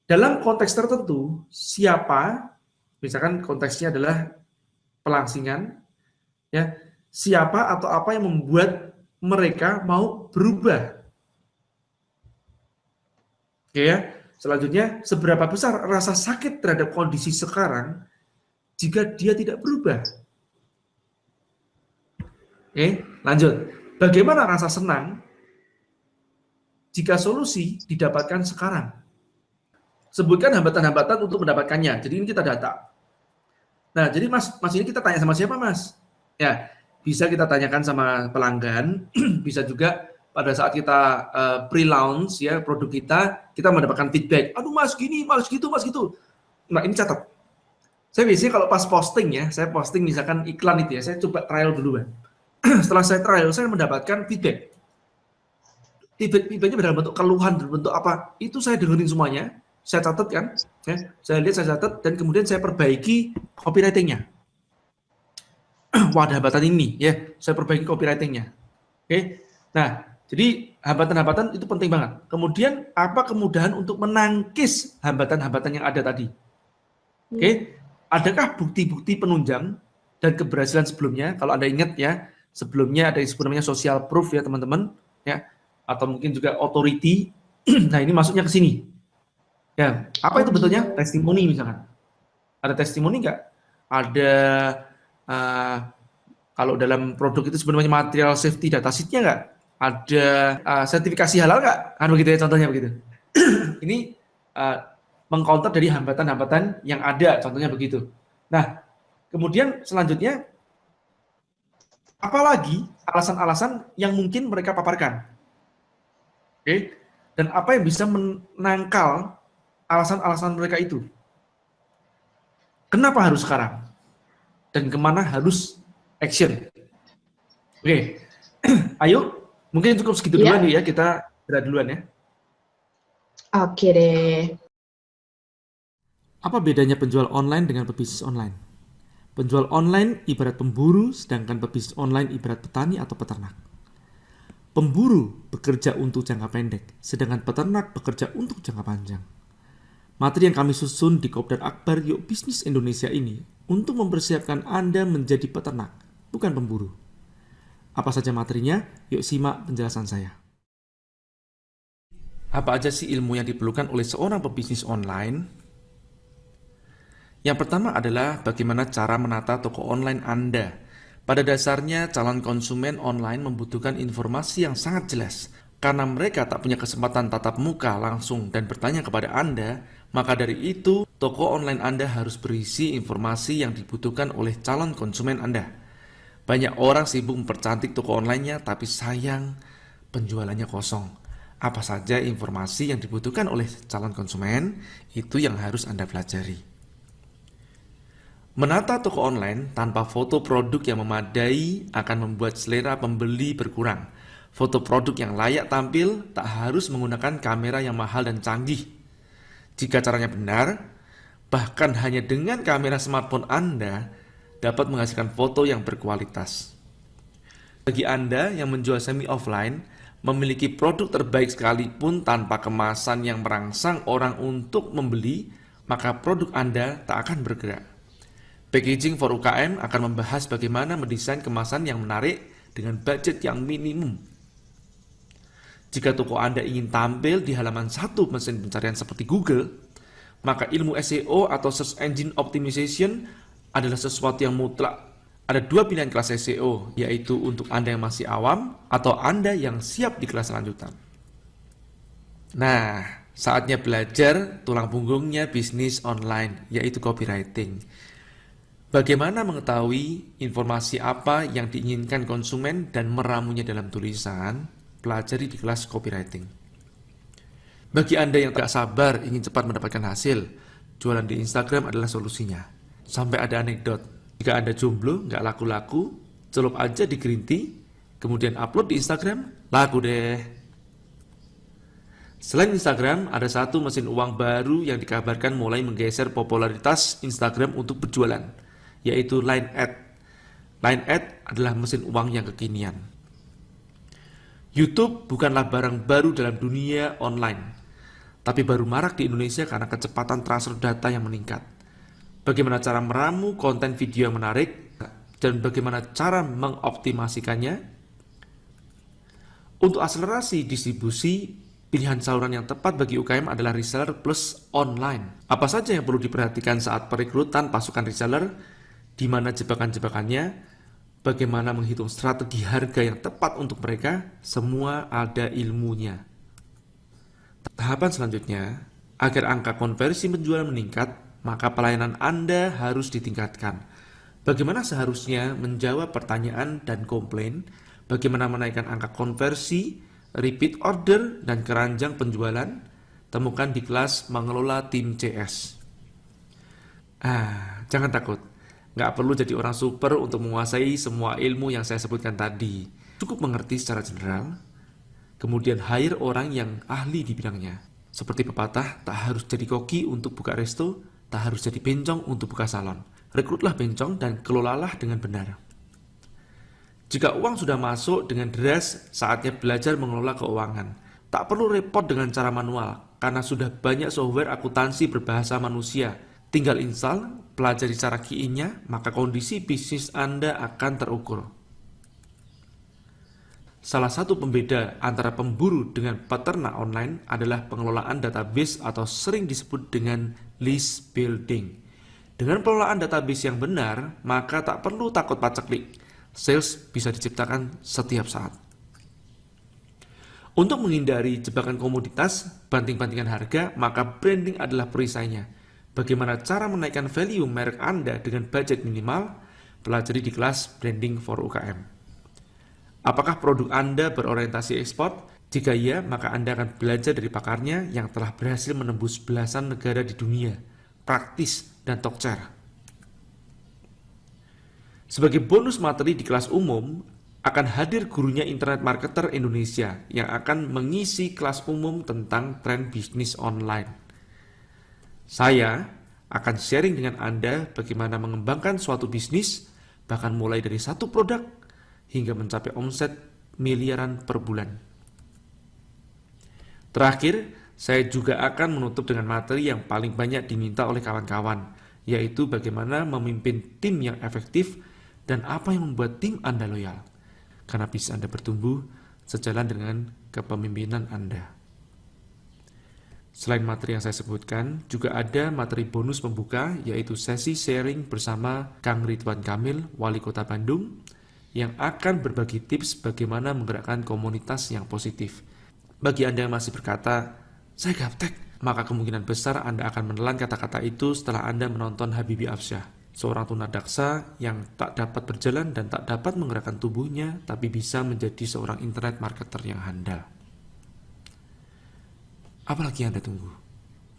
Dalam konteks tertentu, siapa, misalkan konteksnya adalah pelangsingan, ya, siapa atau apa yang membuat mereka mau berubah. Oke ya, selanjutnya seberapa besar rasa sakit terhadap kondisi sekarang jika dia tidak berubah. Oke, lanjut. Bagaimana rasa senang jika solusi didapatkan sekarang? Sebutkan hambatan-hambatan untuk mendapatkannya. Jadi ini kita data. Nah, jadi Mas ini kita tanya sama siapa, Mas? Ya, bisa kita tanyakan sama pelanggan, bisa juga pada saat kita pre-launch ya produk kita mendapatkan feedback. Aduh Mas, gini, Mas gitu, Mas gitu. Nah, ini catat. Saya biasanya kalau pas posting ya, saya posting misalkan iklan itu ya, saya coba trial duluan. Setelah saya trial, saya mendapatkan feedback. Feedbacknya dalam bentuk keluhan, dalam bentuk apa? Itu saya dengerin semuanya. Saya catat kan, ya, saya lihat, saya catat, dan kemudian saya perbaiki copywriting-nya. Wah, ada hambatan ini, ya, saya perbaiki copywriting-nya. Oke, nah, jadi hambatan-hambatan itu penting banget. Kemudian, apa kemudahan untuk menangkis hambatan-hambatan yang ada tadi? Oke, adakah bukti-bukti penunjang dan keberhasilan sebelumnya? Kalau Anda ingat ya, sebelumnya ada yang disebut namanya social proof ya teman-teman, ya, atau mungkin juga authority. Nah, ini masuknya ke sini. Ya, apa itu betulnya? Testimoni misalkan. Ada testimoni nggak? Ada kalau dalam produk itu sebenarnya material safety data sheet-nya nggak? Ada sertifikasi halal nggak? Kan begitu ya contohnya begitu. Ini meng-counter dari hambatan-hambatan yang ada, contohnya begitu. Nah, kemudian selanjutnya apalagi alasan-alasan yang mungkin mereka paparkan. Oke? Dan apa yang bisa menangkal alasan-alasan mereka itu. Kenapa harus sekarang? Dan kemana harus action? Oke, ayo, mungkin cukup segitu duluan ya, kita berat duluan ya. Oke deh. Apa bedanya penjual online dengan pebisnis online? Penjual online ibarat pemburu, sedangkan pebisnis online ibarat petani atau peternak. Pemburu bekerja untuk jangka pendek, sedangkan peternak bekerja untuk jangka panjang. Materi yang kami susun di Kopdar Akbar Yuk Bisnis Indonesia ini untuk mempersiapkan Anda menjadi peternak, bukan pemburu. Apa saja materinya? Yuk simak penjelasan saya. Apa aja sih ilmu yang diperlukan oleh seorang pebisnis online? Yang pertama adalah bagaimana cara menata toko online Anda. Pada dasarnya, calon konsumen online membutuhkan informasi yang sangat jelas. Karena mereka tak punya kesempatan tatap muka langsung dan bertanya kepada Anda, maka dari itu, toko online Anda harus berisi informasi yang dibutuhkan oleh calon konsumen Anda. Banyak orang sibuk mempercantik toko online-nya, tapi sayang, penjualannya kosong. Apa saja informasi yang dibutuhkan oleh calon konsumen, itu yang harus Anda pelajari. Menata toko online tanpa foto produk yang memadai akan membuat selera pembeli berkurang. Foto produk yang layak tampil tak harus menggunakan kamera yang mahal dan canggih. Jika caranya benar, bahkan hanya dengan kamera smartphone Anda dapat menghasilkan foto yang berkualitas. Bagi Anda yang menjual semi-offline, memiliki produk terbaik sekalipun tanpa kemasan yang merangsang orang untuk membeli, maka produk Anda tak akan bergerak. Packaging for UKM akan membahas bagaimana mendesain kemasan yang menarik dengan budget yang minimum. Jika toko Anda ingin tampil di halaman satu mesin pencarian seperti Google, maka ilmu SEO atau Search Engine Optimization adalah sesuatu yang mutlak. Ada dua pilihan kelas SEO, yaitu untuk Anda yang masih awam atau Anda yang siap di kelas lanjutan. Nah, saatnya belajar tulang punggungnya bisnis online, yaitu copywriting. Bagaimana mengetahui informasi apa yang diinginkan konsumen dan meramunya dalam tulisan? Pelajari di kelas copywriting. Bagi Anda yang tak sabar ingin cepat mendapatkan hasil, jualan di Instagram adalah solusinya. Sampai ada anekdot, jika Anda jomblo, nggak laku-laku, celup aja di green tea, kemudian upload di Instagram, laku deh. Selain Instagram, ada satu mesin uang baru yang dikabarkan mulai menggeser popularitas Instagram untuk berjualan, yaitu Line Ad. Line Ad adalah mesin uang yang kekinian. YouTube bukanlah barang baru dalam dunia online, tapi baru marak di Indonesia karena kecepatan transfer data yang meningkat. Bagaimana cara meramu konten video yang menarik, dan bagaimana cara mengoptimasikannya? Untuk akselerasi distribusi, pilihan saluran yang tepat bagi UKM adalah reseller plus online. Apa saja yang perlu diperhatikan saat perekrutan pasukan reseller, di mana jebakan-jebakannya, bagaimana menghitung strategi harga yang tepat untuk mereka, semua ada ilmunya. Tahapan selanjutnya, agar angka konversi penjualan meningkat, maka pelayanan Anda harus ditingkatkan. Bagaimana seharusnya menjawab pertanyaan dan komplain, bagaimana menaikkan angka konversi, repeat order, dan keranjang penjualan, temukan di kelas mengelola tim CS. Jangan takut. Nggak perlu jadi orang super untuk menguasai semua ilmu yang saya sebutkan tadi. Cukup mengerti secara general, kemudian hire orang yang ahli di bidangnya. Seperti pepatah, tak harus jadi koki untuk buka resto, tak harus jadi bencong untuk buka salon. Rekrutlah bencong dan kelolalah dengan benar. Jika uang sudah masuk dengan deras, saatnya belajar mengelola keuangan. Tak perlu repot dengan cara manual, karena sudah banyak software akuntansi berbahasa manusia. Tinggal install, pelajari cara QI-nya, maka kondisi bisnis Anda akan terukur. Salah satu pembeda antara pemburu dengan peternak online adalah pengelolaan database atau sering disebut dengan list building. Dengan pengelolaan database yang benar, maka tak perlu takut paceklik. Sales bisa diciptakan setiap saat. Untuk menghindari jebakan komoditas, banting-bantingan harga, maka branding adalah perisainya. Bagaimana cara menaikkan value merek Anda dengan budget minimal? Pelajari di kelas Branding for UKM. Apakah produk Anda berorientasi ekspor? Jika iya, maka Anda akan belajar dari pakarnya yang telah berhasil menembus belasan negara di dunia. Praktis dan tokcer. Sebagai bonus materi di kelas umum, akan hadir gurunya Internet Marketer Indonesia yang akan mengisi kelas umum tentang tren bisnis online. Saya akan sharing dengan Anda bagaimana mengembangkan suatu bisnis, bahkan mulai dari satu produk hingga mencapai omset miliaran per bulan. Terakhir, Saya juga akan menutup dengan materi yang paling banyak diminta oleh kawan-kawan, yaitu bagaimana memimpin tim yang efektif dan apa yang membuat tim Anda loyal. Karena bisnis Anda bertumbuh sejalan dengan kepemimpinan Anda. Selain materi yang saya sebutkan, juga ada materi bonus pembuka, yaitu sesi sharing bersama Kang Ridwan Kamil, Wali Kota Bandung, yang akan berbagi tips bagaimana menggerakkan komunitas yang positif. Bagi Anda yang masih berkata, saya gaptek, maka kemungkinan besar Anda akan menelan kata-kata itu setelah Anda menonton Habibie Afsyah, seorang tunadaksa yang tak dapat berjalan dan tak dapat menggerakkan tubuhnya, tapi bisa menjadi seorang internet marketer yang handal. Apalagi Anda tunggu?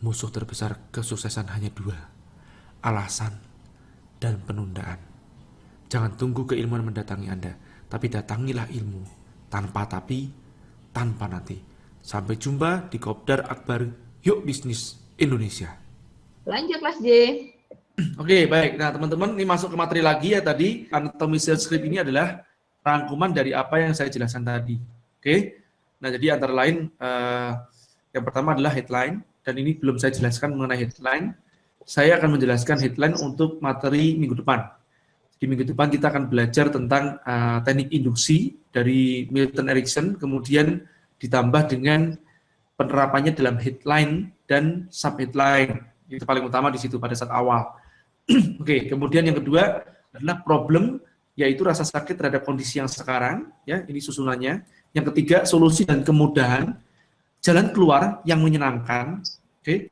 Musuh terbesar kesuksesan hanya dua, alasan dan penundaan. Jangan tunggu keilmuan mendatangi Anda, tapi datangilah ilmu, tanpa tapi, tanpa nanti. Sampai jumpa di Kopdar Akbar Yuk Bisnis Indonesia. Lanjut Mas J. Oke, baik. Nah, teman-teman, ini masuk ke materi lagi ya tadi. Anatomy sales script ini adalah rangkuman dari apa yang saya jelaskan tadi. Oke. Nah, jadi antara lain yang pertama adalah headline, dan ini belum saya jelaskan mengenai headline. Saya akan menjelaskan headline untuk materi minggu depan. Di minggu depan kita akan belajar tentang teknik induksi dari Milton Erickson, kemudian ditambah dengan penerapannya dalam headline dan sub-headline. Itu paling utama di situ pada saat awal. Oke, kemudian yang kedua adalah problem, yaitu rasa sakit terhadap kondisi yang sekarang. Ya, ini susunannya. Yang ketiga, solusi dan kemudahan. Jalan keluar yang menyenangkan. Oke.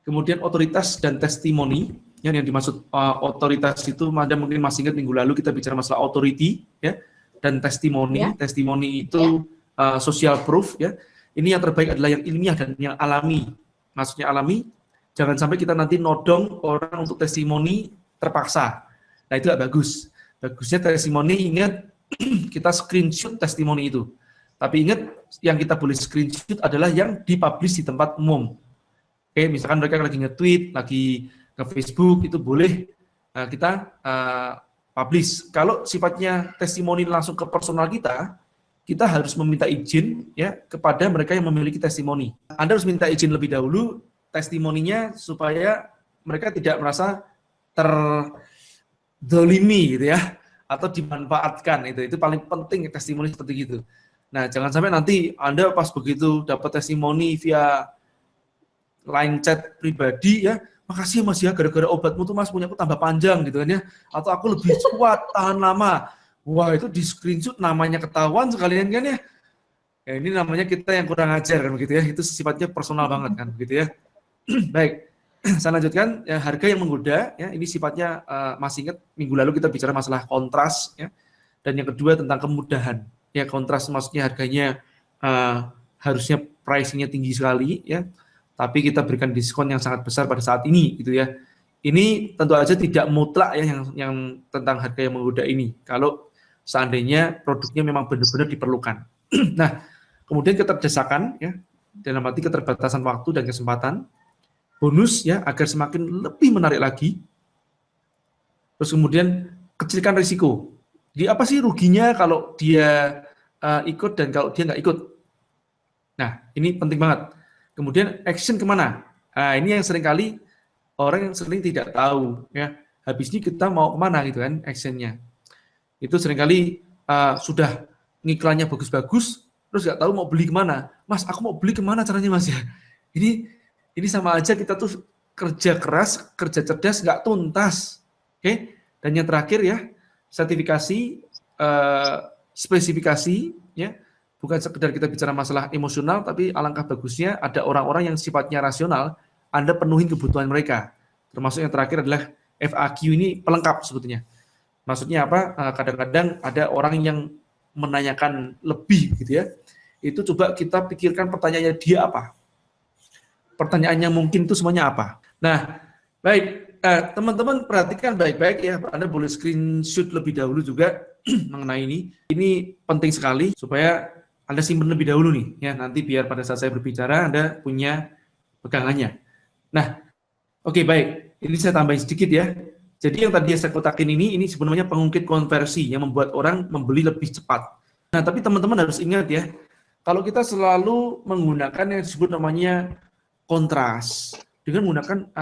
Kemudian otoritas dan testimoni. Yang dimaksud otoritas itu, Anda mungkin masih ingat minggu lalu kita bicara masalah authority, ya, dan testimoni. Ya. Testimoni itu social proof, ya. Ini yang terbaik adalah yang ilmiah dan yang alami. Maksudnya alami, jangan sampai kita nanti nodong orang untuk testimoni terpaksa. Nah, itu gak bagus. Bagusnya testimoni, ingat kita screenshot testimoni itu. Tapi ingat, yang kita boleh screenshot adalah yang dipublish di tempat umum. Oke, misalkan mereka lagi nge-tweet, lagi ke Facebook, itu boleh kita publish. Kalau sifatnya testimoni langsung ke personal kita harus meminta izin ya kepada mereka yang memiliki testimoni. Anda harus minta izin lebih dahulu testimoninya supaya mereka tidak merasa terdolimi gitu ya, atau dimanfaatkan. Itu paling penting testimoni seperti itu. Nah, jangan sampai nanti Anda pas begitu dapat testimoni via line chat pribadi ya, makasih Mas ya, gara-gara obatmu tuh Mas punyaku tambah panjang gitu kan ya, atau aku lebih kuat tahan lama. Wah, itu di screenshot namanya ketahuan sekalian kan ya. Ya ini namanya kita yang kurang ajar kan begitu ya. Itu sifatnya personal banget kan begitu ya. Baik, saya lanjutkan ya, harga yang menggoda ya, ini sifatnya masih ingat minggu lalu kita bicara masalah kontras ya. Dan yang kedua tentang kemudahan. Ya, kontras maksudnya harganya harusnya pricing-nya tinggi sekali ya. Tapi kita berikan diskon yang sangat besar pada saat ini gitu ya. Ini tentu aja tidak mutlak ya yang tentang harga yang menggoda ini. Kalau seandainya produknya memang benar-benar diperlukan. Nah, kemudian keterdesakan, ya, dalam arti keterbatasan waktu dan kesempatan, bonus ya agar semakin lebih menarik lagi. Terus kemudian kecilkan risiko. Jadi apa sih ruginya kalau dia ikut dan kalau dia nggak ikut? Nah, ini penting banget. Kemudian action kemana? Nah, ini yang seringkali orang yang sering tidak tahu. Ya, habis ini kita mau kemana gitu kan actionnya. Itu seringkali sudah ngiklannya bagus-bagus, terus nggak tahu mau beli kemana. Mas, aku mau beli kemana caranya Mas ya? Ini sama aja kita tuh kerja keras, kerja cerdas, nggak tuntas. Oke? Dan yang terakhir ya, sertifikasi, spesifikasi, ya, bukan sekedar kita bicara masalah emosional, tapi alangkah bagusnya ada orang-orang yang sifatnya rasional, Anda penuhin kebutuhan mereka. Termasuk yang terakhir adalah FAQ, ini pelengkap sebetulnya. Maksudnya apa? Kadang-kadang ada orang yang menanyakan lebih gitu ya. Itu coba kita pikirkan pertanyaannya dia apa. Pertanyaannya mungkin itu semuanya apa. Nah, baik. Teman-teman perhatikan baik-baik ya. Anda boleh screenshot lebih dahulu juga mengenai ini. Ini penting sekali supaya Anda simpan lebih dahulu nih. Ya, nanti biar pada saat saya berbicara Anda punya pegangannya. Nah, oke, baik. Ini saya tambahin sedikit ya. Jadi yang tadi saya kotakin ini sebenarnya pengungkit konversi yang membuat orang membeli lebih cepat. Nah, tapi teman-teman harus ingat ya, kalau kita selalu menggunakan yang disebut namanya kontras dengan menggunakan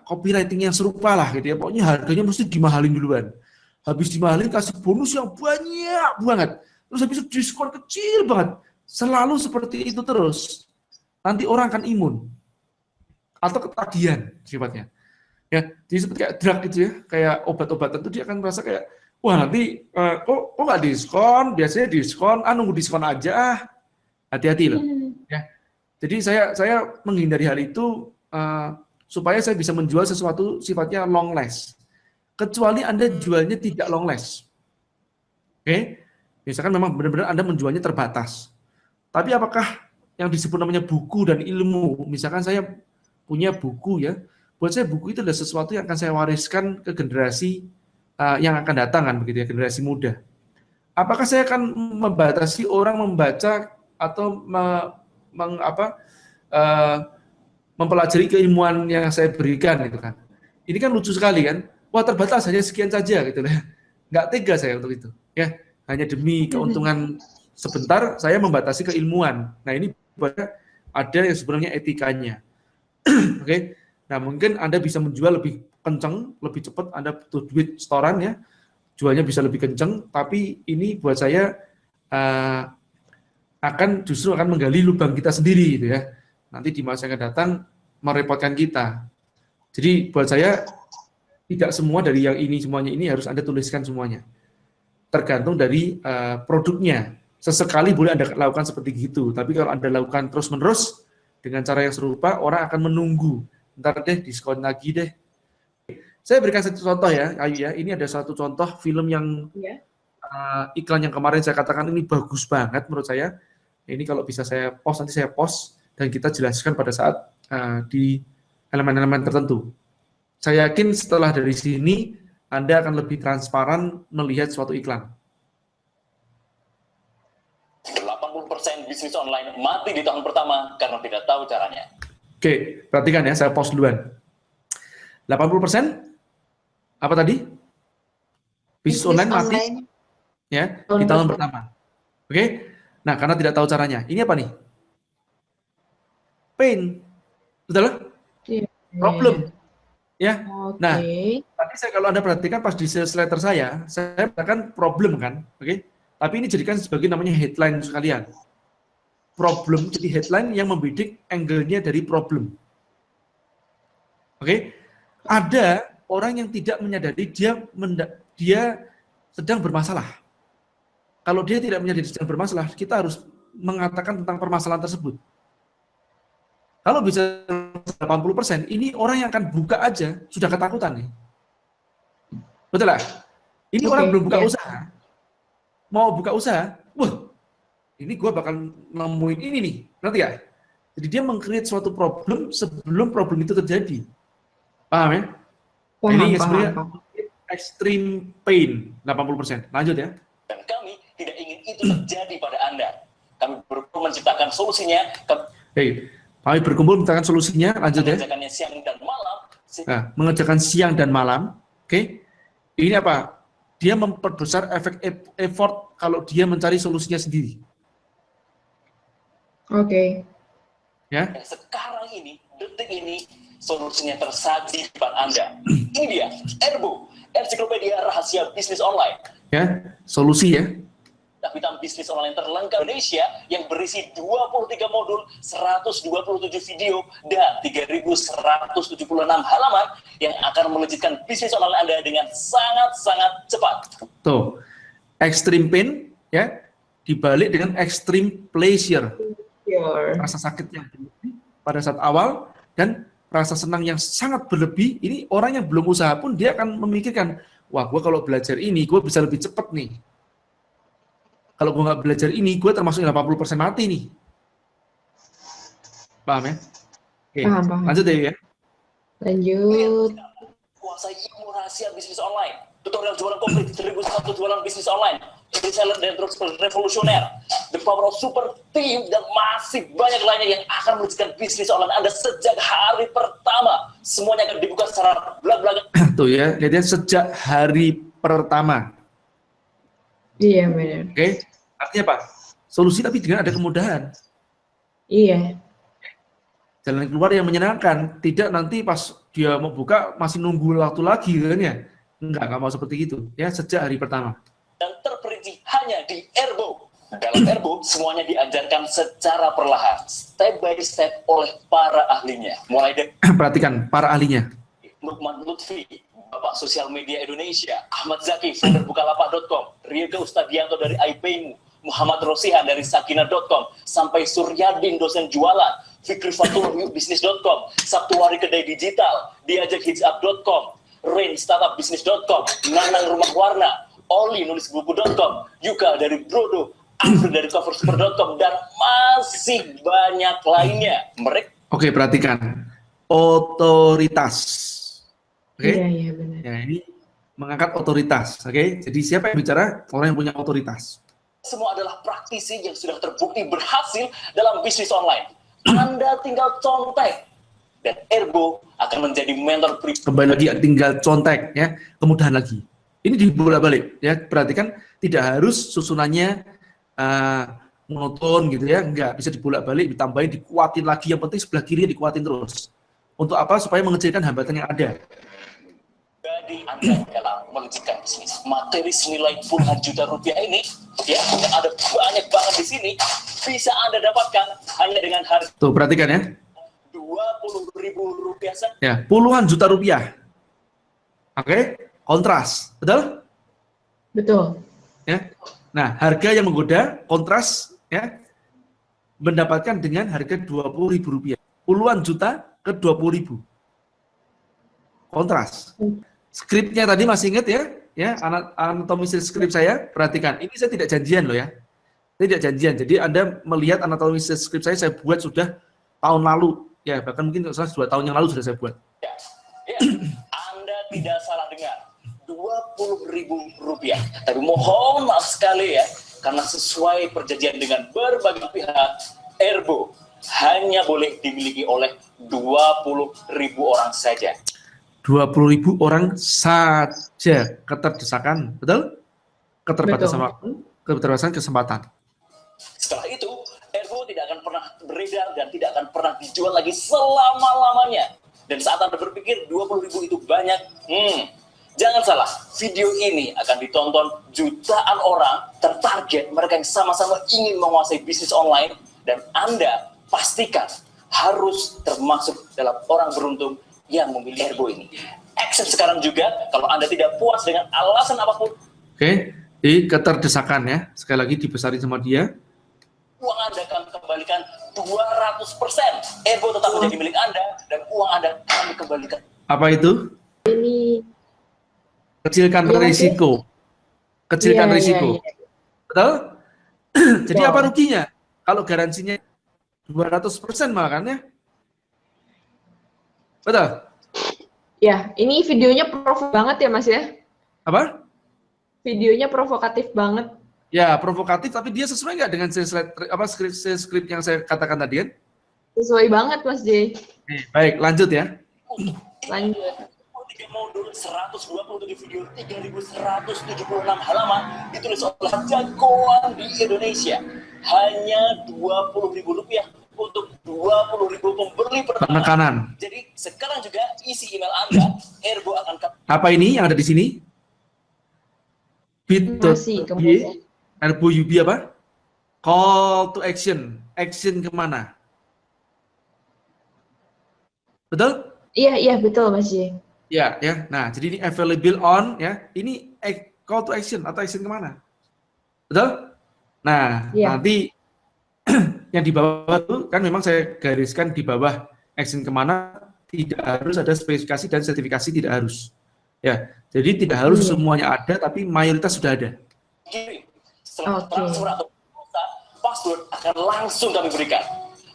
copywriting yang serupa lah gitu ya. Pokoknya harganya mesti dimahalin duluan. Habis dimahalin kasih bonus yang banyak banget. Terus habis itu diskon kecil banget. Selalu seperti itu terus. Nanti orang akan imun atau ketagihan sifatnya. Ya, jadi seperti kayak drug gitu ya, kayak obat-obatan itu dia akan merasa kayak, wah nanti kok nggak diskon, biasanya diskon, nunggu diskon aja, hati-hati loh. Ya, jadi saya menghindari hal itu supaya saya bisa menjual sesuatu sifatnya long last. Kecuali Anda jualnya tidak long last. Oke, misalkan memang benar-benar Anda menjualnya terbatas. Tapi apakah yang disebut namanya buku dan ilmu, misalkan saya punya buku ya, buat saya buku itu adalah sesuatu yang akan saya wariskan ke generasi yang akan datang kan begitu ya, generasi muda. Apakah saya akan membatasi orang membaca atau mempelajari keilmuan yang saya berikan gitu kan? Ini kan lucu sekali kan? Wah terbatas hanya sekian saja gitu lah. Nggak tega saya untuk itu. Ya hanya demi keuntungan sebentar saya membatasi keilmuan. Nah ini ada yang sebenarnya etikanya. Oke, nah mungkin Anda bisa menjual lebih kenceng, lebih cepat, Anda butuh duit setoran ya, jualnya bisa lebih kenceng, tapi ini buat saya justru akan menggali lubang kita sendiri gitu ya. Nanti di masa yang akan datang merepotkan kita. Jadi buat saya tidak semua dari yang ini semuanya ini harus Anda tuliskan semuanya. Tergantung dari produknya. Sesekali boleh Anda lakukan seperti gitu, tapi kalau Anda lakukan terus-menerus dengan cara yang serupa, orang akan menunggu. Ntar deh, diskon lagi deh. Saya berikan satu contoh ya, Ayu ya. Ini ada satu contoh film yang iklan yang kemarin saya katakan ini bagus banget menurut saya. Ini kalau bisa saya post, nanti saya post dan kita jelaskan pada saat di elemen-elemen tertentu. Saya yakin setelah dari sini, Anda akan lebih transparan melihat suatu iklan. 80% bisnis online mati di tahun pertama karena tidak tahu caranya. Oke, perhatikan ya, saya pause duluan. 80% apa tadi? Bisnis online mati ya di tahun pertama. Oke. Nah, karena tidak tahu caranya. Ini apa nih? Pain. Betul? Problem. Ya. Nah, tadi kalau Anda perhatikan pas di sales letter saya katakan problem kan, oke? Tapi ini jadikan sebagai namanya headline sekalian. Problem jadi headline yang membidik angle-nya dari problem. Oke? Ada orang yang tidak menyadari dia sedang bermasalah. Kalau dia tidak menyadari sedang bermasalah, kita harus mengatakan tentang permasalahan tersebut. Kalau bisa 80%, ini orang yang akan buka aja sudah ketakutan nih. Betul lah? Ini orang belum buka usaha. Mau buka usaha, wah, ini gue bakal nemuin ini nih, ngerti ya? Jadi dia meng-create suatu problem sebelum problem itu terjadi. Paham ya? Ini sebenarnya extreme pain, 80%. Lanjut ya. Dan kami tidak ingin itu terjadi pada Anda. Kami berkumpul menciptakan solusinya. Kami berkumpul menciptakan solusinya, lanjut ya. Mengerjakannya siang dan malam. Nah, mengerjakan siang dan malam, oke? Ini apa? Dia memperbesar efek effort kalau dia mencari solusinya sendiri. Oke. Ya. Sekarang ini, detik ini, solusinya tersaji di depan Anda. Ini dia, Erbo, ensiklopedia rahasia bisnis online. Ya, solusi ya. Bintang bisnis online terlengkap Indonesia yang berisi 23 modul, 127 video, dan 3.176 halaman yang akan melejitkan bisnis online Anda dengan sangat-sangat cepat. Tuh, extreme pain ya, dibalik dengan extreme pleasure. Rasa sakit yang berlebih pada saat awal dan rasa senang yang sangat berlebih. Ini orang yang belum usaha pun dia akan memikirkan, wah, gue kalau belajar ini, gue bisa lebih cepat nih. Kalau gue nggak belajar ini, gue termasuk 80% mati nih. Paham ya? Oke, paham. lanjut deh ya. Lanjut. Kuasai ilmu rahasia bisnis online. Tutorial jualan komplit, 1001 jualan bisnis online. Reseller dan terus revolusioner. The power of super team, dan masih banyak lainnya yang akan melejitkan bisnis online Anda sejak hari pertama. Semuanya akan dibuka secara belak-belakan. Tuh ya, lihatnya sejak hari pertama. Iya benar. Oke, artinya apa? Solusi tapi dengan ada kemudahan. Iya. jalan keluar yang menyenangkan, tidak nanti pas dia mau buka masih nunggu waktu lagi kan ya. Enggak mau seperti itu ya, sejak hari pertama. Dan terperinci hanya di Erbo. Dalam Erbo, semuanya diajarkan secara perlahan, step by step oleh para ahlinya. Mulai dari Perhatikan para ahlinya. Lukman Lutfi, Bapak Sosial Media Indonesia, Ahmad Zaki, founder Bukalapak.com, Riega Ustadianto dari iPaymu, Muhammad Rosihan dari Sakina.com, sampai Suryadin dosen jualan, Fikri Fatul Bisnis.com, Sabtuari Kedai Digital, Diajak Hijab.com, Rain Startupbusiness.com, Nanang Rumah Warna, Oli nulis buku.com, Yuka dari Brodo, Afri dari Coversuper.com, dan masih banyak lainnya. Mereka Oke, perhatikan otoritas. Oke, Iya, benar. ya ini mengangkat otoritas. Oke, jadi siapa yang bicara? Orang yang punya otoritas. semua adalah praktisi yang sudah terbukti berhasil dalam bisnis online. Anda tinggal contek, dan Ergo akan menjadi mentor pribadi. Kembali lagi tinggal contek ya, kemudahan lagi. Ini dibolak-balik ya, perhatikan tidak harus susunannya monoton gitu ya, enggak, bisa dibolak-balik, ditambahin, dikuatin lagi, yang penting sebelah kirinya dikuatin terus. Untuk apa? Supaya mengecilkan hambatan yang ada. Jadi Anda dalam mengerjakan bisnis materi senilai puluhan juta rupiah ini, ya, yang ada banyak banget di sini, bisa Anda dapatkan hanya dengan harga Tuh, perhatikan ya. Rp20.000 saja. Ya, puluhan juta rupiah. Oke, kontras, betul? Betul. Ya. Nah, harga yang menggoda, kontras, ya, mendapatkan dengan harga Rp20.000. Puluhan juta ke Rp20.000. Kontras. Skripnya tadi masih ingat ya? Ya, anatomi skrip saya, perhatikan. Ini saya tidak janjian loh ya. Tidak janjian. Jadi Anda melihat anatomi skrip saya buat sudah tahun lalu. Ya, bahkan mungkin 2 tahun yang lalu sudah saya buat. Ya, Anda tidak salah dengar. Rp20.000. Tapi mohon maaf sekali ya, karena sesuai perjanjian dengan berbagai pihak, Erbo hanya boleh dimiliki oleh 20.000 orang saja. 20.000 orang saja, keterdesakan, betul? Keterbatasan kesempatan. Setelah itu, Erbo tidak akan pernah beredar dan tidak akan pernah dijual lagi selama-lamanya. Dan saat Anda berpikir 20.000 itu banyak, jangan salah, video ini akan ditonton jutaan orang tertarget, mereka yang sama-sama ingin menguasai bisnis online, dan Anda pastikan harus termasuk dalam orang beruntung yang memilih Erbo ini. Action sekarang juga, kalau Anda tidak puas dengan alasan apapun, Oke, di keterdesakan ya, sekali lagi dibesarin sama dia. uang Anda akan kembalikan 200%. Erbo tetap menjadi milik Anda, dan uang Anda kami kembalikan. Apa itu? Ini Kecilkan Iya, risiko. Kecilkan Iya, risiko. iya, iya. Betul? Jadi Betul. apa ruginya? Kalau garansinya 200% malah kan ya? Betul? Ya, ini videonya provokatif banget ya, Mas ya? Apa? Videonya provokatif banget. Ya, provokatif, tapi dia sesuai nggak dengan skrip yang saya katakan tadi kan? Sesuai banget, Mas J. Baik, lanjut ya. Lanjut. 3 modul 127 video 3.176 halaman ditulis oleh jagoan di Indonesia. Hanya Rp20.000 untuk 20.000 pembeli pertama. Penekanan. Jadi sekarang juga isi email Anda, Erbo akan Apa ini yang ada di sini? Masih Bit.ly, kemudian. Erbo UB apa? Call to action. Action kemana? Betul? Iya, betul, Mas J. Ya, ya. Nah, jadi ini available on, ya. Ini call to action atau action kemana? Betul? Nah, Iya. nanti yang di bawah itu kan memang saya gariskan di bawah action kemana, tidak harus ada spesifikasi dan sertifikasi, tidak harus. Ya, jadi tidak harus semuanya ada, tapi mayoritas sudah ada. kirim. Setelah Oke. transfer atau pulsa, password akan langsung kami berikan.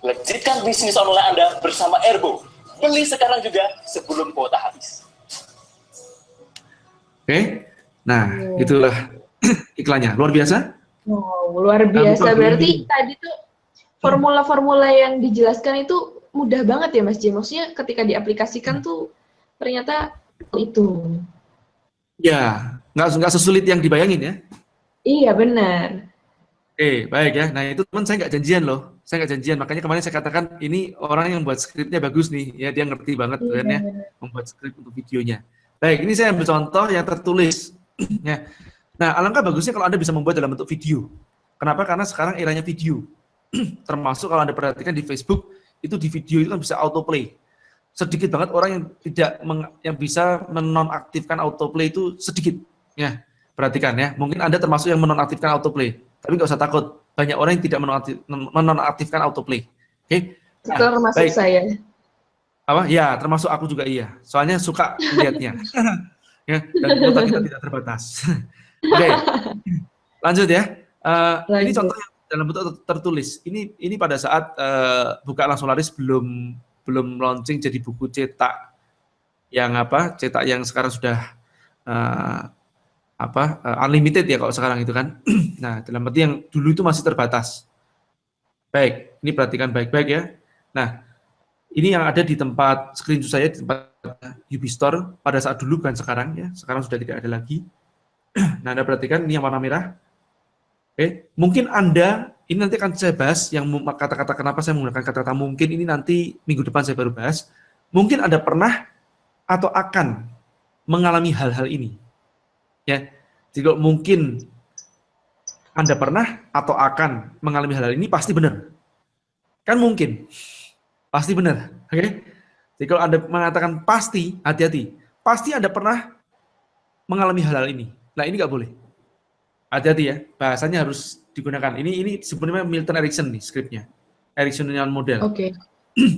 Legitkan bisnis online Anda bersama Erbo. Beli sekarang juga sebelum kuota habis. Oke, nah itulah iklannya, luar biasa. Wow, luar biasa. Berarti tadi tuh formula-formula yang dijelaskan itu mudah banget ya, Mas J. Maksudnya ketika diaplikasikan tuh ternyata itu. Ya, nggak sesulit yang dibayangin ya. Iya, benar. Baik ya. Nah itu teman saya nggak janjian loh. saya nggak janjian. Makanya kemarin saya katakan ini orang yang buat skripnya bagus nih, ya dia ngerti banget kan ya membuat skrip untuk videonya. Baik, ini saya ambil contoh yang tertulis. Ya. Nah, alangkah bagusnya kalau Anda bisa membuat dalam bentuk video. Kenapa? Karena sekarang eranya video. Termasuk kalau Anda perhatikan di Facebook, itu di video itu kan bisa autoplay. Sedikit banget orang yang yang bisa menonaktifkan autoplay itu sedikit. Ya, perhatikan ya. Mungkin Anda termasuk yang menonaktifkan autoplay, tapi nggak usah takut. Banyak orang yang tidak menonaktifkan autoplay. Oke? Nah, termasuk baik. saya. Apa? Ya, termasuk aku juga iya. Soalnya suka melihatnya. Ya, dan kuota kita tidak terbatas. Oke. Lanjut ya. Ini contoh yang dalam bentuk tertulis. Ini pada saat buka Langsung Laris belum launching jadi buku cetak yang cetak yang sekarang sudah unlimited ya kalau sekarang itu kan. Nah, dalam arti yang dulu itu masih terbatas. Baik, ini perhatikan baik-baik ya. Nah, ini yang ada di tempat screenshot saya di tempat Ubistore pada saat dulu, bukan sekarang ya. Sekarang sudah tidak ada lagi. Nah, Anda perhatikan ini yang warna merah. Oke, mungkin Anda ini nanti akan saya bahas yang kata-kata kenapa saya menggunakan kata-kata mungkin ini nanti minggu depan saya baru bahas. Mungkin Anda pernah atau akan mengalami hal-hal ini. Ya, jika mungkin Anda pernah atau akan mengalami hal-hal ini pasti benar. Kan mungkin. Pasti benar. Oke? Jadi kalau Anda mengatakan pasti, hati-hati. Pasti Anda pernah mengalami hal-hal ini. Nah, ini nggak boleh. Hati-hati ya. Bahasanya harus digunakan. Ini sebenarnya Milton Erickson nih skripnya. Ericksonian model. Oke.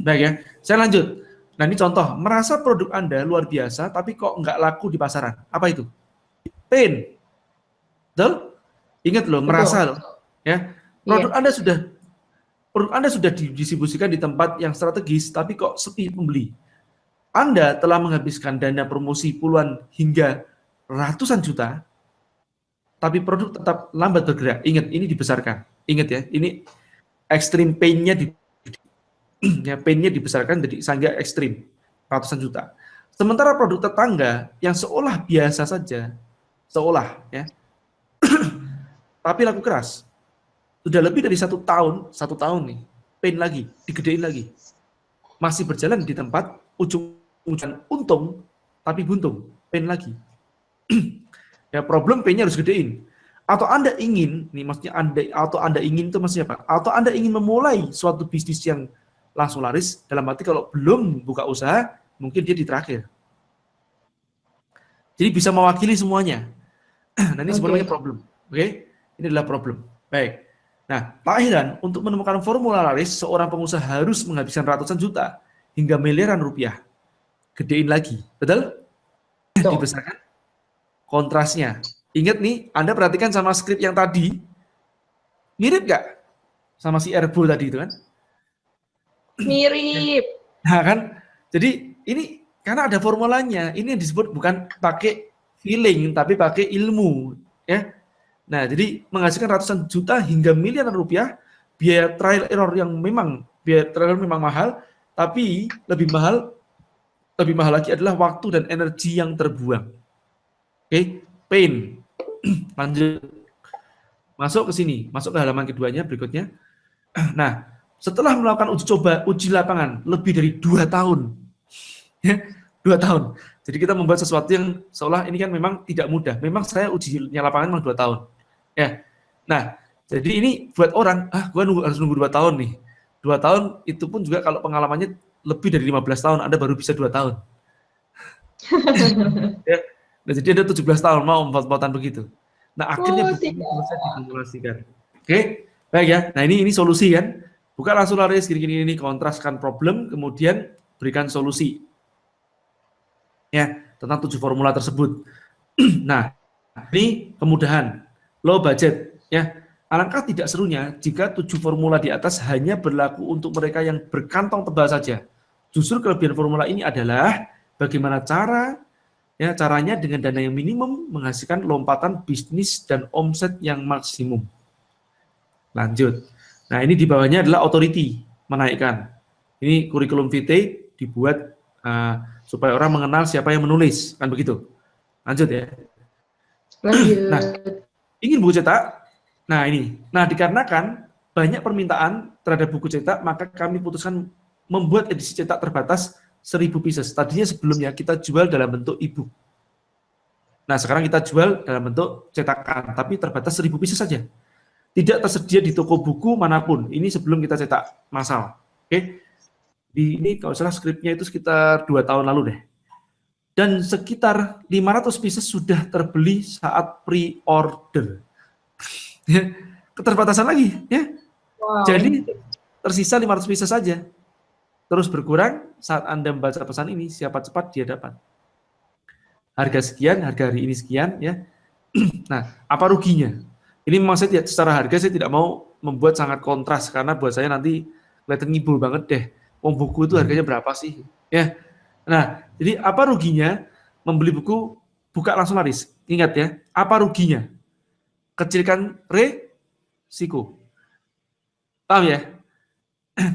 Baik ya. Saya lanjut. Nah, ini contoh. Merasa produk Anda luar biasa, tapi kok nggak laku di pasaran. Apa itu? Pain. Betul? Ingat loh, merasa loh. Ya. Produk Anda sudah didistribusikan di tempat yang strategis, tapi kok sepi pembeli. Anda telah menghabiskan dana promosi puluhan hingga ratusan juta, tapi produk tetap lambat bergerak. Ingat, ini dibesarkan. Ingat ya, ini ekstrim pain-nya pain-nya dibesarkan jadi sangat ekstrim, ratusan juta. Sementara produk tetangga yang seolah biasa saja, seolah ya, tapi laku keras. Sudah lebih dari satu tahun nih, pain lagi, digedein lagi. Masih berjalan di tempat ujung-ujung untung, tapi buntung, pain lagi. Ya, problem pain-nya harus gedein. Atau Anda ingin, nih maksudnya Anda ingin itu maksudnya apa? Atau Anda ingin memulai suatu bisnis yang langsung laris, dalam arti kalau belum buka usaha, mungkin dia di terakhir. Jadi bisa mewakili semuanya. Nah, ini sebenarnya problem. Oke? Ini adalah problem. Baik. Nah, Pak Heran, untuk menemukan formula laris, seorang pengusaha harus menghabiskan ratusan juta hingga miliaran rupiah. Gedein lagi. Betul? Dibesarkan. Kontrasnya. Ingat nih, Anda perhatikan sama skrip yang tadi. Mirip nggak? Sama si Erbo tadi itu kan? Mirip. Nah kan? Jadi ini karena ada formulanya. Ini yang disebut bukan pakai feeling, tapi pakai ilmu. Ya. Nah, jadi menghasilkan ratusan juta hingga miliaran rupiah, biaya trial error yang memang mahal, tapi lebih mahal lagi adalah waktu dan energi yang terbuang. Oke, pain. Lanjut. Masuk ke sini, masuk ke halaman keduanya berikutnya. Nah, setelah melakukan uji lapangan lebih dari 2 tahun. Ya, 2 tahun. Jadi kita membuat sesuatu yang seolah ini kan memang tidak mudah. Memang saya ujinya lapangan memang 2 tahun. Ya, nah, jadi ini buat orang, gue harus nunggu 2 tahun nih. 2 tahun itu pun juga kalau pengalamannya lebih dari 15 tahun, Anda baru bisa 2 tahun. Ya, nah, jadi ada 17 tahun mau empot-empotan begitu. Nah, akhirnya bisa disimulasikan. Oke, baik ya. Nah, ini solusi kan. Buka langsung laris gini, kontraskan problem, kemudian berikan solusi. Ya, tentang 7 formula tersebut. Nah, ini kemudahan. Low budget, ya. Alangkah tidak serunya jika 7 formula di atas hanya berlaku untuk mereka yang berkantong tebal saja. Justru kelebihan formula ini adalah bagaimana caranya dengan dana yang minimum menghasilkan lompatan bisnis dan omset yang maksimum. Lanjut. Nah, ini di bawahnya adalah authority, menaikkan. Ini kurikulum vitae dibuat supaya orang mengenal siapa yang menulis, kan begitu. Lanjut ya. Lanjut. Nah, ingin buku cetak? Nah, ini. Nah, dikarenakan banyak permintaan terhadap buku cetak, maka kami putuskan membuat edisi cetak terbatas 1000 pieces. Tadinya sebelumnya kita jual dalam bentuk e-book. Nah, sekarang kita jual dalam bentuk cetakan, tapi terbatas 1000 pieces saja. Tidak tersedia di toko buku manapun. Ini sebelum kita cetak massal. Oke. Ini kalau salah skripnya itu sekitar 2 tahun lalu deh. Dan sekitar 500 pieces sudah terbeli saat pre-order. Keterbatasan lagi, ya. Wow. Jadi tersisa 500 pieces saja. Terus berkurang saat Anda membaca pesan ini, siapa cepat dia dapat. Harga sekian, harga hari ini sekian, ya. Nah, apa ruginya? Ini memang saya tidak, secara harga saya tidak mau membuat sangat kontras karena buat saya nanti kelihatan ngibul banget deh. Wong buku itu harganya berapa sih? Ya. Nah, jadi apa ruginya membeli buku buka langsung laris? Ingat ya, apa ruginya? Kecilkan resiko. Paham ya?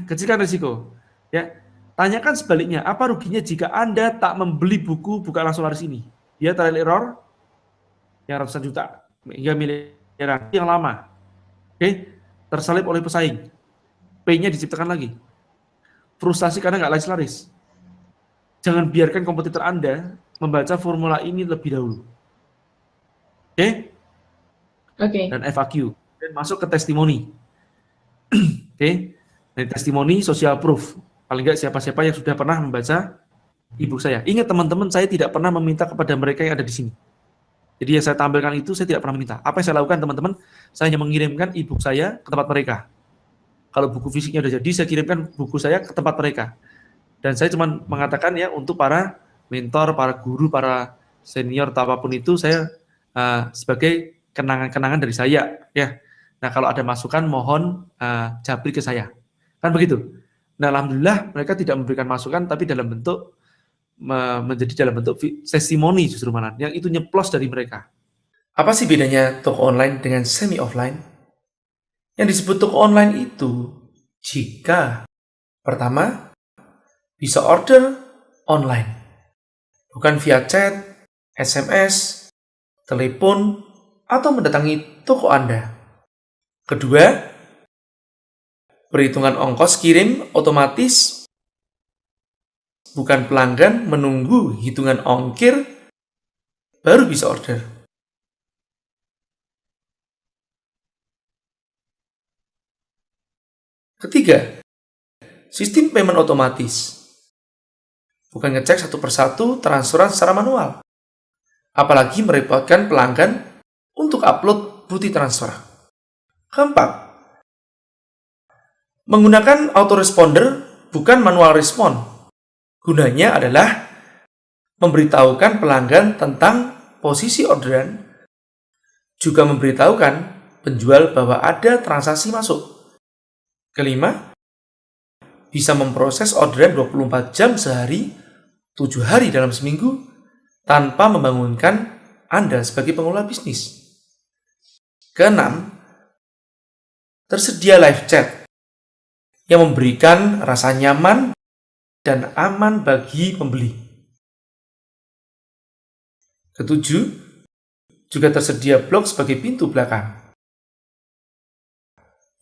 Kecilkan risiko. Ya. Tanyakan sebaliknya, apa ruginya jika Anda tak membeli buku buka langsung laris ini? Dia trial error yang ratusan juta hingga miliaran yang lama. Oke, tersalip oleh pesaing. P-nya diciptakan lagi. Frustasi karena nggak laris-laris. Jangan biarkan kompetitor Anda membaca formula ini lebih dahulu. Oke? Oke. Dan FAQ. Dan masuk ke testimoni. Oke? Dari testimoni social proof. Paling nggak siapa-siapa yang sudah pernah membaca e-book saya. Ingat teman-teman, saya tidak pernah meminta kepada mereka yang ada di sini. Jadi yang saya tampilkan itu saya tidak pernah meminta. Apa yang saya lakukan teman-teman? Saya hanya mengirimkan e-book saya ke tempat mereka. Kalau buku fisiknya sudah jadi, saya kirimkan buku saya ke tempat mereka. Dan saya cuma mengatakan ya untuk para mentor, para guru, para senior atau apapun itu, saya sebagai kenangan-kenangan dari saya. Ya. Nah kalau ada masukan mohon japri ke saya. Kan begitu. Nah, alhamdulillah mereka tidak memberikan masukan, tapi dalam bentuk menjadi dalam bentuk testimoni justru malah, yang itu nyeplos dari mereka. Apa sih bedanya toko online dengan semi offline? Yang disebut toko online itu jika pertama bisa order online, bukan via chat, SMS, telepon, atau mendatangi toko Anda. Kedua, perhitungan ongkos kirim otomatis, bukan pelanggan menunggu hitungan ongkir baru bisa order. Ketiga, sistem payment otomatis, bukan ngecek satu persatu transferan secara manual, apalagi merepotkan pelanggan untuk upload bukti transfer. Keempat, menggunakan autoresponder bukan manual respon. Gunanya adalah memberitahukan pelanggan tentang posisi orderan, juga memberitahukan penjual bahwa ada transaksi masuk. Kelima, bisa memproses orderan 24 jam sehari, 7 hari dalam seminggu, tanpa membangunkan Anda sebagai pengelola bisnis. Keenam, tersedia live chat yang memberikan rasa nyaman dan aman bagi pembeli. Ketujuh, juga tersedia blog sebagai pintu belakang.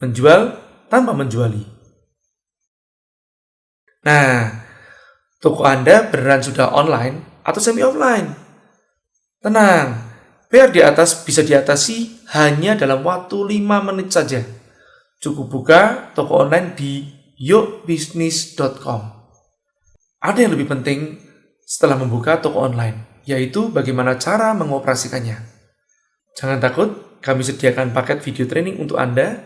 Menjual tanpa menjuali. Nah, toko Anda beneran sudah online atau semi offline? Tenang, PR di atas bisa diatasi hanya dalam waktu 5 menit saja. Cukup buka toko online di yokbisnis.com. Ada yang lebih penting setelah membuka toko online, yaitu bagaimana cara mengoperasikannya. Jangan takut, kami sediakan paket video training untuk Anda.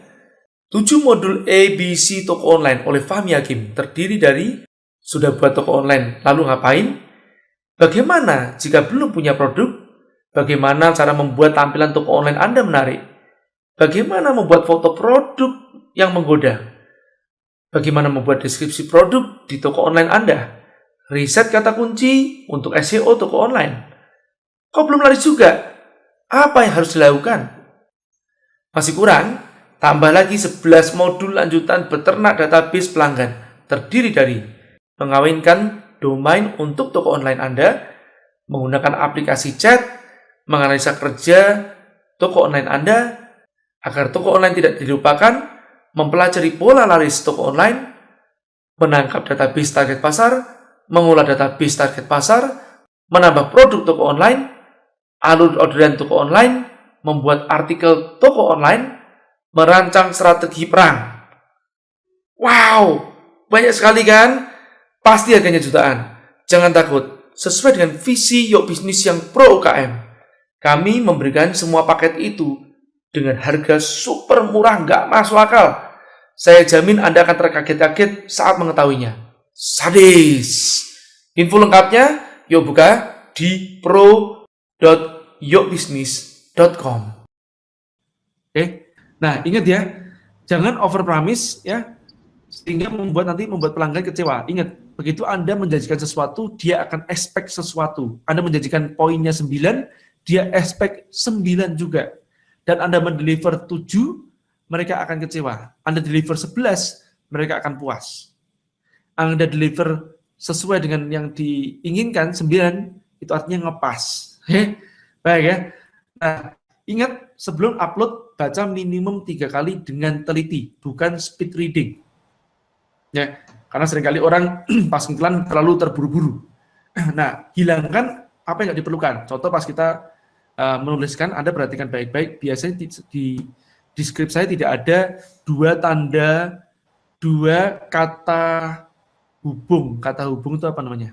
7 modul ABC toko online oleh Fahmi Hakim, terdiri dari sudah buat toko online, lalu ngapain? Bagaimana jika belum punya produk? Bagaimana cara membuat tampilan toko online Anda menarik? Bagaimana membuat foto produk yang menggoda? Bagaimana membuat deskripsi produk di toko online Anda? Riset kata kunci untuk SEO toko online. Kok belum laris juga? Apa yang harus dilakukan? Masih kurang? Tambah lagi 11 modul lanjutan beternak database pelanggan, terdiri dari mengawinkan domain untuk toko online Anda, menggunakan aplikasi chat, menganalisa kerja toko online Anda, agar toko online tidak dilupakan, mempelajari pola laris toko online, menangkap database target pasar, mengolah database target pasar, menambah produk toko online, alur orderan toko online, membuat artikel toko online, merancang strategi perang. Wow, banyak sekali kan? Pasti harganya jutaan. Jangan takut, sesuai dengan visi Yok Bisnis yang pro UKM. Kami memberikan semua paket itu dengan harga super murah, nggak masuk akal. Saya jamin Anda akan terkaget-kaget saat mengetahuinya. Sadis! Info lengkapnya, yuk buka di pro.yokbisnis.com. Oke, nah ingat ya, jangan over promise ya, sehingga membuat pelanggan kecewa. Ingat, begitu Anda menjanjikan sesuatu, dia akan expect sesuatu. Anda menjanjikan poinnya 9, dia expect 9 juga. Dan Anda mendeliver 7, mereka akan kecewa. Anda deliver 11, mereka akan puas. Anda deliver sesuai dengan yang diinginkan 9, itu artinya ngepas. Baik ya. Nah, ingat sebelum upload, baca minimum 3 kali dengan teliti, bukan speed reading. Ya, karena seringkali orang pas iklan terlalu terburu-buru. Nah, hilangkan apa yang nggak diperlukan. Contoh pas kita menuliskan, Anda perhatikan baik-baik, biasanya di skrip saya tidak ada 2 kata hubung. Kata hubung itu apa namanya?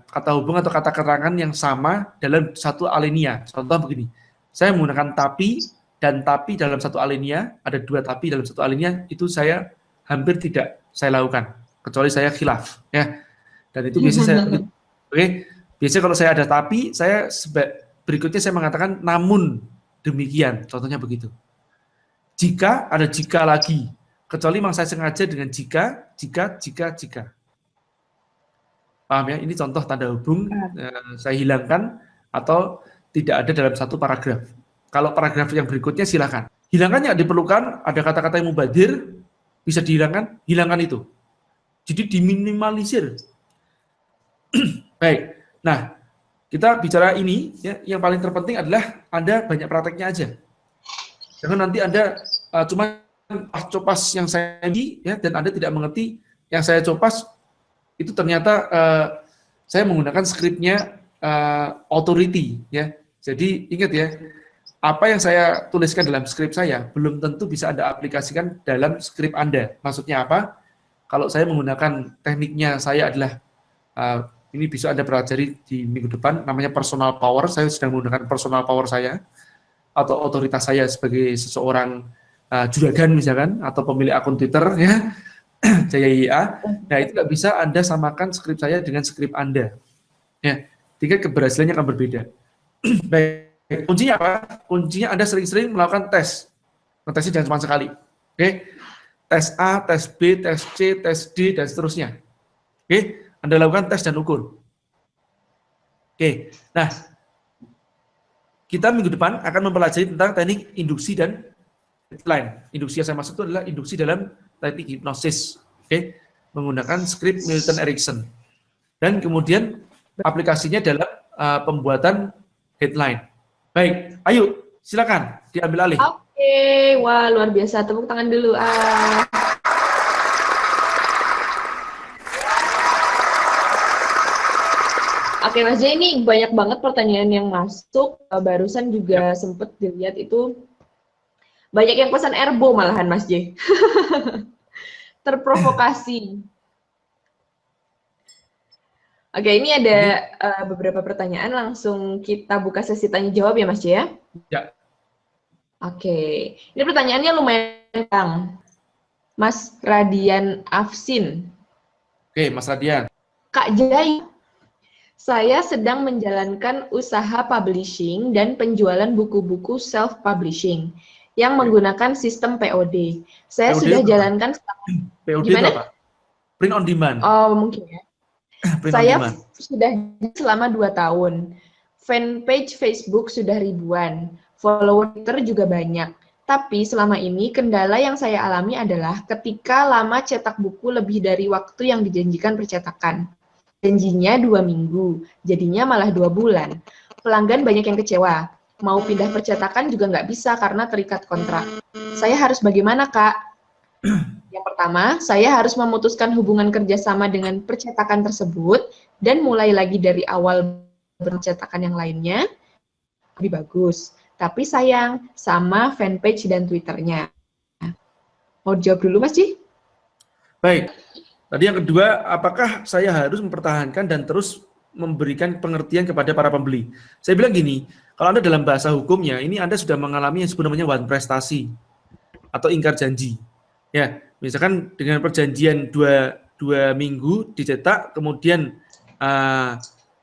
Kata hubung atau kata keterangan yang sama dalam satu alinea. Contoh begini, saya menggunakan tapi dan tapi dalam satu alinea, ada 2 tapi dalam satu alinea, itu saya hampir tidak saya lakukan, kecuali saya khilaf. Ya. Dan itu biasanya biasanya kalau saya ada tapi, saya berikutnya saya mengatakan namun demikian, contohnya begitu. Jika, ada jika lagi, kecuali memang saya sengaja dengan jika. Paham ya? Ini contoh tanda hubung, saya hilangkan atau tidak ada dalam satu paragraf. Kalau paragraf yang berikutnya silakan. Hilangkan yang diperlukan, ada kata-kata yang mubadir, bisa dihilangkan, hilangkan itu. Jadi diminimalisir. Baik, nah, kita bicara ini, ya, yang paling terpenting adalah Anda banyak prakteknya aja. Jangan nanti Anda cuma copas yang saya ini, ya, dan Anda tidak mengerti yang saya copas, itu ternyata saya menggunakan skripnya authority. Ya. Jadi ingat ya, apa yang saya tuliskan dalam skrip saya, belum tentu bisa Anda aplikasikan dalam skrip Anda. Maksudnya apa? Kalau saya menggunakan tekniknya saya adalah ini bisa Anda pelajari di minggu depan, namanya personal power. Saya sedang menggunakan personal power saya, atau otoritas saya sebagai seseorang juragan misalkan, atau pemilik akun Twitter, ya, Jaya. Nah, itu nggak bisa Anda samakan skrip saya dengan skrip Anda. Ya, tingkat keberhasilannya akan berbeda. Baik, kuncinya apa? Kuncinya Anda sering-sering melakukan tes. Tesnya jangan cuma sekali. Oke, tes A, tes B, tes C, tes D, dan seterusnya. Oke, Anda lakukan tes dan ukur. Oke, nah, kita minggu depan akan mempelajari tentang teknik induksi dan headline. Induksi yang saya maksud itu adalah induksi dalam teknik hipnosis. Oke, menggunakan skrip Milton Erickson. Dan kemudian aplikasinya dalam pembuatan headline. Baik, ayo silakan diambil alih. Oke, wah luar biasa. Tepuk tangan dulu. Oke Mas Jay, ini banyak banget pertanyaan yang masuk. Barusan juga sempat dilihat itu banyak yang pesan erbo malahan Mas Jay. Terprovokasi. Oke, ini ada beberapa pertanyaan, langsung kita buka sesi tanya jawab ya Mas Jay ya? Ya. Oke, ini pertanyaannya lumayan Kang. Mas Radian Afsin. Oke, Mas Radian. Kak Jay, saya sedang menjalankan usaha publishing dan penjualan buku-buku self-publishing yang menggunakan sistem POD. Saya POD sudah apa? jalankan POD gimana? itu apa? Print on demand. Oh, mungkin ya. Print Saya on demand. sudah selama 2 tahun. Fanpage Facebook sudah ribuan. Follower Twitter juga banyak. Tapi selama ini kendala yang saya alami adalah ketika lama cetak buku lebih dari waktu yang dijanjikan percetakan. Janjinya 2 minggu, jadinya malah 2 bulan. Pelanggan banyak yang kecewa. Mau pindah percetakan juga nggak bisa karena terikat kontrak. Saya harus bagaimana, Kak? Yang pertama, saya harus memutuskan hubungan kerjasama dengan percetakan tersebut dan mulai lagi dari awal percetakan yang lainnya. Lebih bagus. Tapi sayang sama fanpage dan Twitternya. Mau dijawab dulu, Mas Ji? Baik. Tadi yang kedua, apakah saya harus mempertahankan dan terus memberikan pengertian kepada para pembeli? Saya bilang gini, kalau Anda dalam bahasa hukumnya, ini Anda sudah mengalami yang disebut namanya one prestasi atau ingkar janji. Ya, misalkan dengan perjanjian dua minggu dicetak, kemudian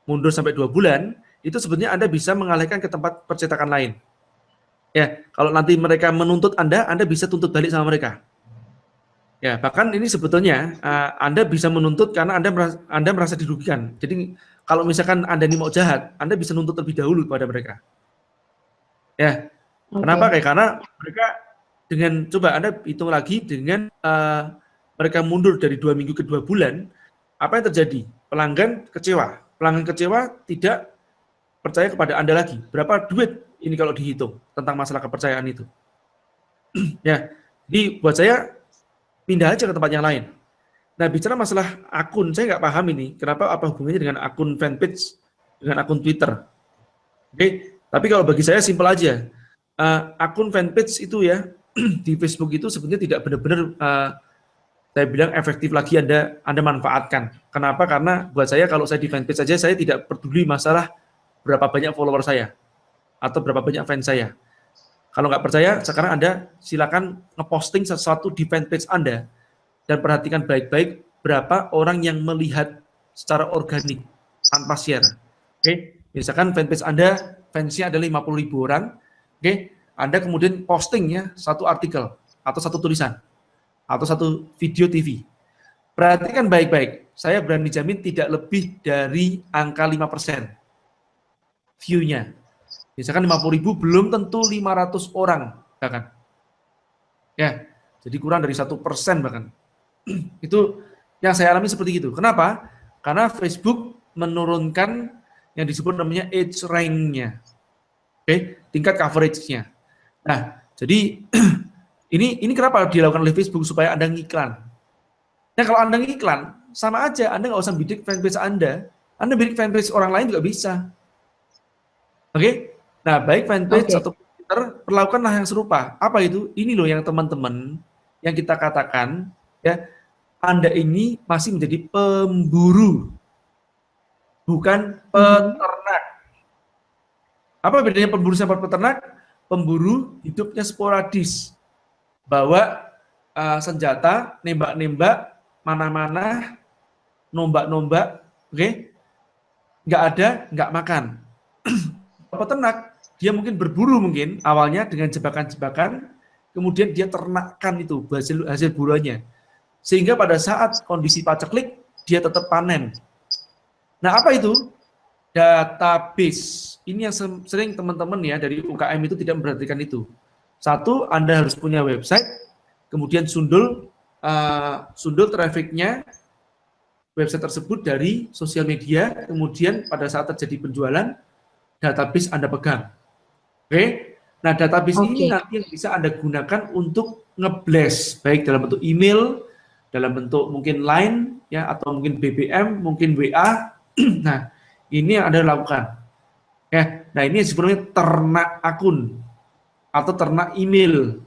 mundur sampai 2 bulan, itu sebetulnya Anda bisa mengalihkan ke tempat percetakan lain. Ya, kalau nanti mereka menuntut Anda bisa tuntut balik sama mereka. Ya, bahkan ini sebetulnya Anda bisa menuntut karena Anda merasa dirugikan. Jadi kalau misalkan Anda ini mau jahat, Anda bisa nuntut lebih dahulu kepada mereka. Ya, kenapa? Karena mereka dengan coba Anda hitung lagi dengan mereka mundur dari 2 minggu ke 2 bulan, apa yang terjadi? Pelanggan kecewa tidak percaya kepada Anda lagi. Berapa duit ini kalau dihitung tentang masalah kepercayaan itu? Ya, jadi buat saya pindah aja ke tempat yang lain. Nah, bicara masalah akun, saya nggak paham ini. Kenapa, apa hubungannya dengan akun fanpage, dengan akun Twitter? Oke, tapi kalau bagi saya simpel aja. Akun fanpage itu ya, di Facebook itu sebenarnya tidak benar-benar, saya bilang efektif lagi Anda manfaatkan. Kenapa? Karena buat saya, kalau saya di fanpage saja, saya tidak peduli masalah berapa banyak follower saya, atau berapa banyak fans saya. Kalau nggak percaya, sekarang Anda silakan ngeposting sesuatu di fanpage Anda dan perhatikan baik-baik berapa orang yang melihat secara organik tanpa share. Oke, misalkan fanpage Anda fansnya ada 50.000 orang, oke, Anda kemudian posting ya satu artikel atau satu tulisan atau satu video TV. Perhatikan baik-baik. Saya berani jamin tidak lebih dari angka 5% view-nya. Misalkan 50.000 belum tentu 500 orang bahkan. Ya, jadi kurang dari 1% bahkan. Itu yang saya alami seperti itu. Kenapa? Karena Facebook menurunkan yang disebut namanya age rank-nya. Oke, tingkat coverage-nya. Nah, jadi ini kenapa dilakukan oleh Facebook supaya Anda ngiklan. Nah, kalau Anda ngiklan, sama aja Anda nggak usah bidik fanpage Anda bidik fanpage orang lain juga bisa. Oke? Nah, baik fanpage atau Twitter, perlakukanlah yang serupa. Apa itu? Ini loh yang teman-teman, yang kita katakan, ya, Anda ini masih menjadi pemburu, bukan peternak. Apa bedanya pemburu sama peternak? Pemburu hidupnya sporadis, bawa senjata, nembak-nembak, mana-mana, nombak-nombak, oke? Nggak ada, nggak makan. Peternak, dia mungkin berburu mungkin awalnya dengan jebakan-jebakan, kemudian dia ternakkan itu hasil buruannya, sehingga pada saat kondisi paceklik dia tetap panen. Nah, apa itu? Database. Ini yang sering teman-teman ya dari UKM itu tidak memperhatikan itu. Satu, Anda harus punya website, kemudian sundul trafficnya website tersebut dari sosial media, kemudian pada saat terjadi penjualan, database Anda pegang. Oke? Nah, database ini nanti yang bisa Anda gunakan untuk ngeblast, baik dalam bentuk email, dalam bentuk mungkin Line, ya, atau mungkin BBM, mungkin WA. Nah, ini yang Anda lakukan. Ya, nah ini sebenarnya ternak akun atau ternak email.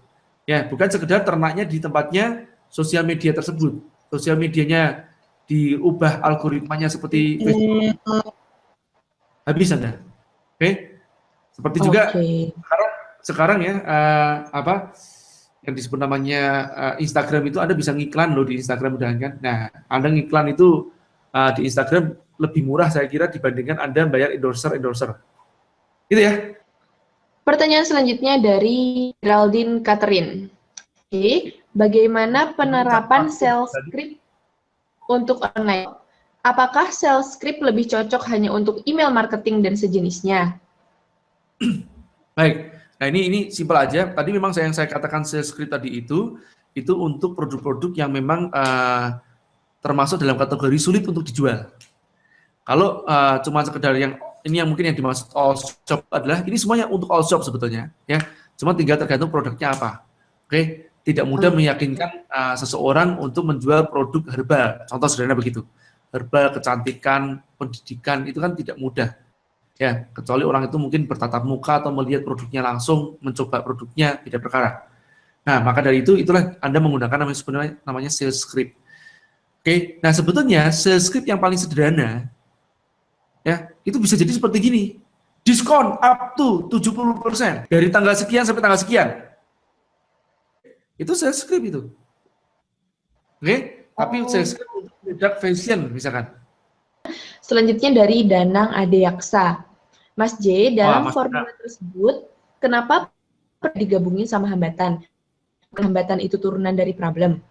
Ya, bukan sekedar ternaknya di tempatnya sosial media tersebut. Sosial medianya diubah algoritmanya seperti Facebook. Habis Anda. Oke, seperti juga sekarang ya yang disebut namanya Instagram itu Anda bisa ngiklan loh di Instagram udahan kan. Nah, Anda ngiklan itu di Instagram lebih murah saya kira dibandingkan Anda bayar endorser. Gitu ya. Pertanyaan selanjutnya dari Geraldine Catherine. Oke, bagaimana penerapan sales script untuk online? Apakah sales script lebih cocok hanya untuk email marketing dan sejenisnya? Baik, nah ini simpel aja. Tadi memang yang saya katakan sales script tadi itu untuk produk-produk yang memang termasuk dalam kategori sulit untuk dijual. Kalau cuma sekedar yang mungkin yang dimaksud all shop adalah ini semuanya untuk all shop sebetulnya, ya. Cuma tinggal tergantung produknya apa. Oke. tidak mudah meyakinkan seseorang untuk menjual produk herbal. Contoh sederhana begitu. Herbal, kecantikan, pendidikan itu kan tidak mudah. Ya, kecuali orang itu mungkin bertatap muka atau melihat produknya langsung, mencoba produknya, beda perkara. Nah, maka dari itu itulah Anda menggunakan namanya sales script. Oke, nah sebetulnya sales script yang paling sederhana ya, itu bisa jadi seperti gini. Diskon up to 70% dari tanggal sekian sampai tanggal sekian. Itu sales script itu. Oke, tapi sales script untuk produk fashion misalkan. Selanjutnya dari Danang Adeyaksa. Mas J, dalam formula tersebut, kenapa digabungin sama hambatan? Hambatan itu turunan dari problem.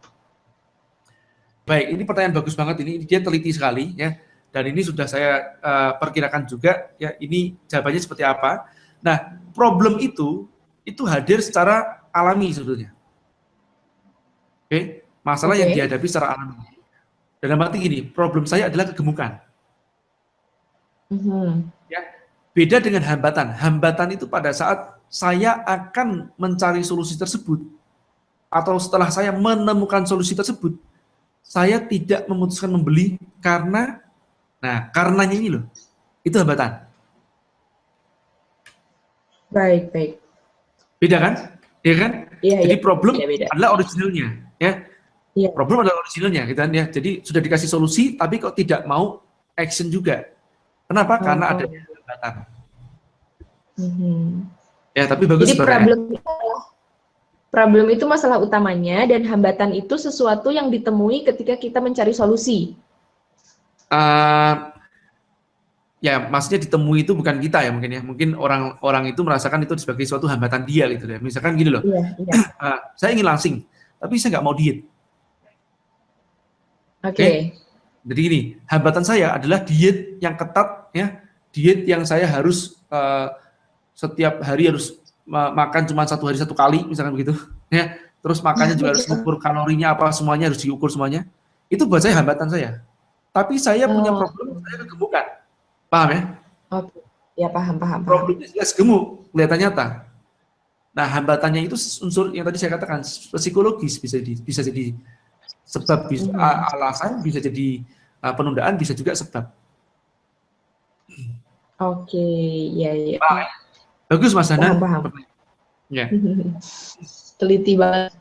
Baik, ini pertanyaan bagus banget ini. Dia teliti sekali ya. Dan ini sudah saya perkirakan juga ya, ini jawabannya seperti apa. Nah, problem itu hadir secara alami sebetulnya. Oke, masalah yang dihadapi secara alami. Dalam arti gini, problem saya adalah kegemukan. Ya, beda dengan hambatan. Hambatan itu pada saat saya akan mencari solusi tersebut, atau setelah saya menemukan solusi tersebut, saya tidak memutuskan membeli karena, nah karenanya ini loh, itu hambatan. Baik. Beda kan? Ya kan? Jadi problem beda. adalah originalnya, ya. Problem adalah originalnya, gitu kan ya. Jadi sudah dikasih solusi, tapi kok tidak mau action juga. Kenapa? Karena ada hambatan. Ya, tapi bagus. Jadi problem itu masalah utamanya, dan hambatan itu sesuatu yang ditemui ketika kita mencari solusi. Ya, maksudnya ditemui itu bukan kita ya mungkin ya. Mungkin orang itu merasakan itu sebagai suatu hambatan dia gitu ya. Misalkan gini loh. Saya ingin langsing, tapi saya nggak mau diet. Oke. Jadi gini, hambatan saya adalah diet yang ketat ya. Diet yang saya harus setiap hari harus makan cuma 1 hari 1 kali misalkan begitu ya. Terus makannya juga harus ukur kalorinya apa, semuanya harus diukur semuanya. Itu buat saya hambatan saya. Tapi saya punya problem, saya kegemukan. Paham ya? Oke. Ya, paham. Problemnya jelas gemuk, kelihatan nyata. Nah, hambatannya itu unsur yang tadi saya katakan psikologis, bisa jadi sebab, alasan, bisa jadi penundaan, bisa juga sebab. Oke, ya. Bagus Mas Hanan. Paham. Ya. Teliti banget.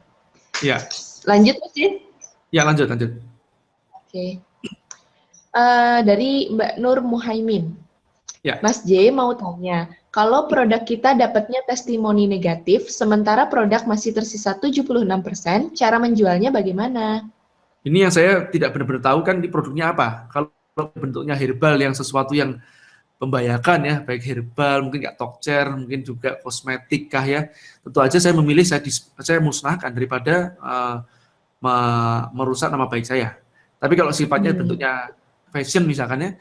Ya. Lanjut Mas J? Ya, lanjut. Oke. Dari Mbak Nur Muhaimin. Ya. Mas J mau tanya, kalau produk kita dapatnya testimoni negatif, sementara produk masih tersisa 76%, cara menjualnya bagaimana? Ini yang saya tidak benar-benar tahu kan di produknya apa. Kalau bentuknya herbal yang sesuatu yang membahayakan ya, baik herbal, mungkin kayak tokcer, mungkin juga kosmetik kah ya. Tentu aja saya memilih, saya musnahkan daripada merusak nama baik saya. Tapi kalau sifatnya bentuknya fashion misalkan ya,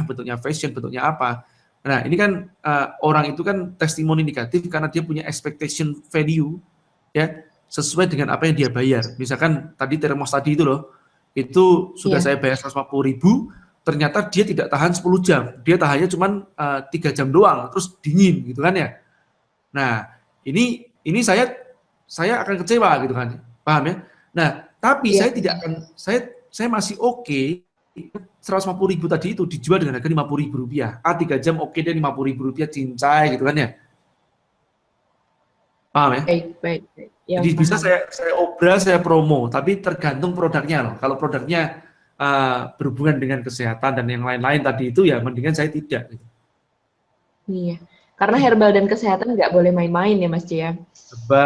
bentuknya fashion, bentuknya apa. Nah, ini kan orang itu kan testimoni negatif karena dia punya expectation value ya, sesuai dengan apa yang dia bayar. Misalkan tadi termos tadi itu loh, itu sudah saya bayar 150.000, ternyata dia tidak tahan 10 jam. Dia tahannya cuma 3 jam doang, terus dingin gitu kan ya. Nah, ini saya akan kecewa gitu kan. Paham ya? Nah, tapi saya tidak akan, saya masih oke. 150.000 tadi itu dijual dengan harga Rp50.000. 3 jam oke deh, Rp50.000 cincai gitu kan ya. Paham ya? Baik. Ya, jadi bisa saya obral, saya promo, tapi tergantung produknya loh. Kalau produknya berhubungan dengan kesehatan dan yang lain-lain tadi itu ya mendingan saya tidak. Gitu. Iya, karena herbal dan kesehatan nggak boleh main-main ya Mas J ya.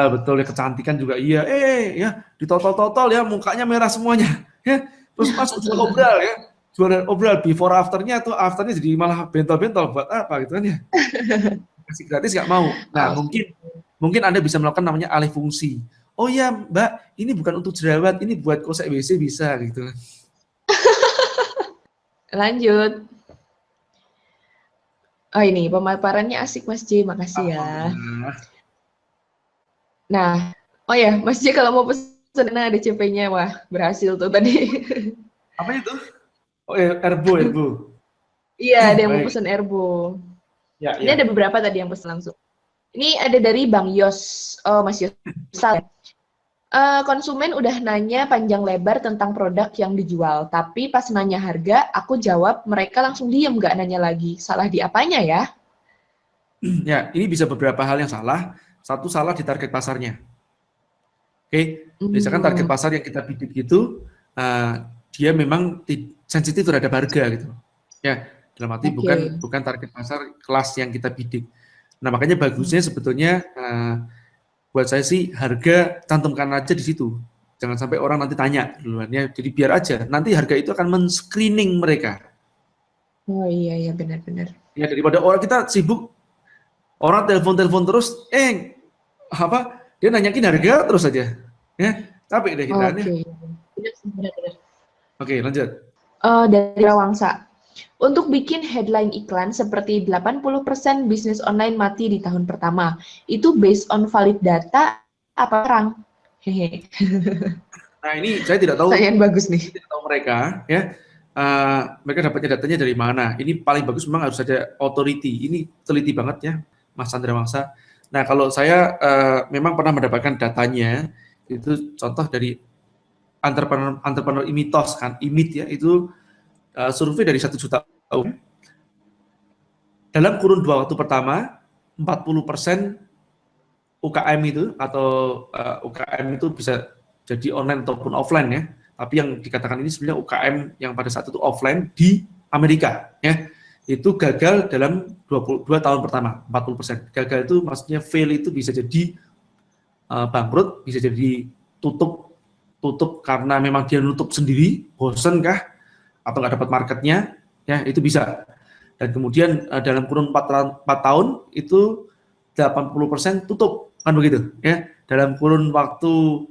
Betul ya, kecantikan juga iya. Ya ditotol-totol ya, mukanya merah semuanya. Ya. Terus Mas jual obral ya, jual obral before afternya tuh, afternya jadi malah bentol-bentol buat apa gitu kan ya. Kasih gratis nggak mau. Nah mungkin Anda bisa melakukan namanya alih fungsi. Oh ya Mbak, ini bukan untuk jerawat, ini buat kosek WC bisa gitu. Lanjut. Oh ini pemaparannya asik Mas J, makasih ya. Nah, oh ya Mas J kalau mau pesen ada CP-nya, wah berhasil tuh tadi. Apa itu? Oh Erbo. Iya, ada yang mau pesen Erbo. Ya, ini ada beberapa tadi yang pesen langsung. Ini ada dari Bang Yos, Mas Yos. Konsumen udah nanya panjang lebar tentang produk yang dijual, tapi pas nanya harga, aku jawab mereka langsung diem nggak nanya lagi. Salah di apanya ya? Ya, ini bisa beberapa hal yang salah. Satu, salah di target pasarnya. Oke, misalkan target Hmm, pasar yang kita bidik itu dia memang sensitif terhadap harga gitu. Ya, dalam arti oke. bukan target pasar kelas yang kita bidik. Nah, makanya bagusnya sebetulnya buat saya sih harga cantumkan aja di situ. Jangan sampai orang nanti tanya duluan ya. Jadi biar aja nanti harga itu akan men-screening mereka. Oh iya iya benar-benar. Ya daripada orang kita sibuk orang telepon-telepon terus apa dia nanyakin harga terus aja. Ya, capek deh kita ya. Oke. Benar sih, benar-benar. Oke, lanjut. Dari Rawangsa. Untuk bikin headline iklan seperti 80% bisnis online mati di tahun pertama, itu based on valid data apa terang? Hehe. Nah, ini saya tidak tahu Pertanyaan bagus nih. mereka ya. Mereka dapatnya datanya dari mana? Ini paling bagus memang harus ada authority. Ini teliti banget ya, Mas Chandra Wangsa. Nah, kalau saya memang pernah mendapatkan datanya, itu contoh dari entrepreneur Imitos kan, Imit ya, itu survei dari 1 juta tahun. Dalam kurun 2 waktu pertama, 40% UKM itu atau UKM itu bisa jadi online ataupun offline ya. Tapi yang dikatakan ini sebenarnya UKM yang pada saat itu offline di Amerika ya. Itu gagal dalam 22 tahun pertama, 40%. Gagal itu maksudnya fail itu bisa jadi bangkrut, bisa jadi tutup karena memang dia nutup sendiri, bosen kah atau nggak dapat marketnya, ya itu bisa. Dan kemudian dalam kurun 4 tahun itu 80% tutup, kan begitu ya. Dalam kurun waktu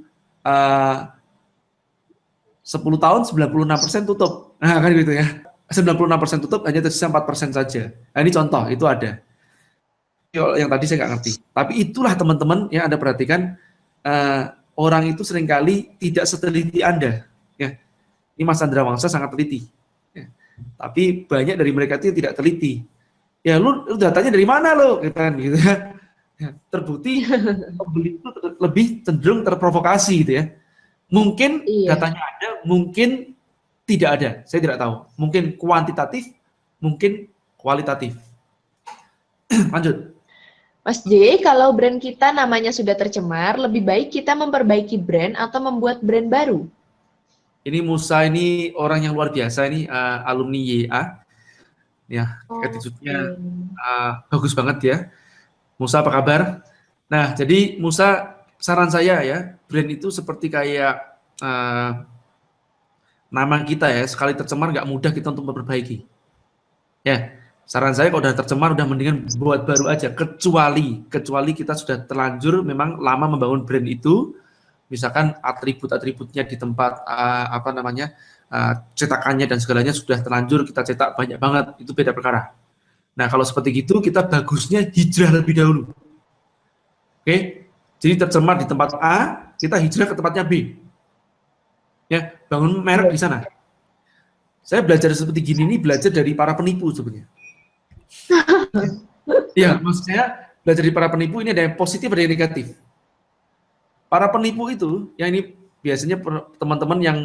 10 tahun 96% tutup. Nah, kan gitu ya. 96% tutup, hanya tersisa 4% saja. Nah, ini contoh, itu ada. Yang tadi saya nggak ngerti. Tapi itulah teman-teman yang Anda perhatikan, orang itu seringkali tidak seteliti Anda. Ya. Ini Mas Chandra Wangsa sangat teliti. Ya. Tapi banyak dari mereka itu yang tidak teliti. Ya, lu datanya dari mana lo? Gitu ya. Terbukti pembeli itu lebih cenderung terprovokasi gitu ya. Mungkin Iya. datanya ada, mungkin tidak ada. Saya tidak tahu. Mungkin kuantitatif, mungkin kualitatif. Lanjut. Mas J, kalau brand kita namanya sudah tercemar, lebih baik kita memperbaiki brand atau membuat brand baru? Ini Musa ini orang yang luar biasa ini alumni YA. Ya, Oke. attitude-nya bagus banget ya. Musa apa kabar? Nah, jadi Musa saran saya ya, brand itu seperti kayak nama kita ya, sekali tercemar nggak mudah kita untuk memperbaiki. Ya, saran saya kalau udah tercemar udah mendingan buat baru aja, kecuali kita sudah terlanjur memang lama membangun brand itu, misalkan atribut-atributnya di tempat apa namanya cetakannya dan segalanya sudah terlanjur kita cetak banyak banget, itu beda perkara. Nah, kalau seperti gitu kita bagusnya hijrah lebih dahulu. Oke, jadi tercemar di tempat A, kita hijrah ke tempatnya B. Ya, bangun merek di sana. Saya belajar seperti gini ini belajar dari para penipu sebenarnya. Iya, maksud saya belajar dari para penipu ini ada yang positif ada yang negatif. Para penipu itu, yang ini biasanya teman-teman yang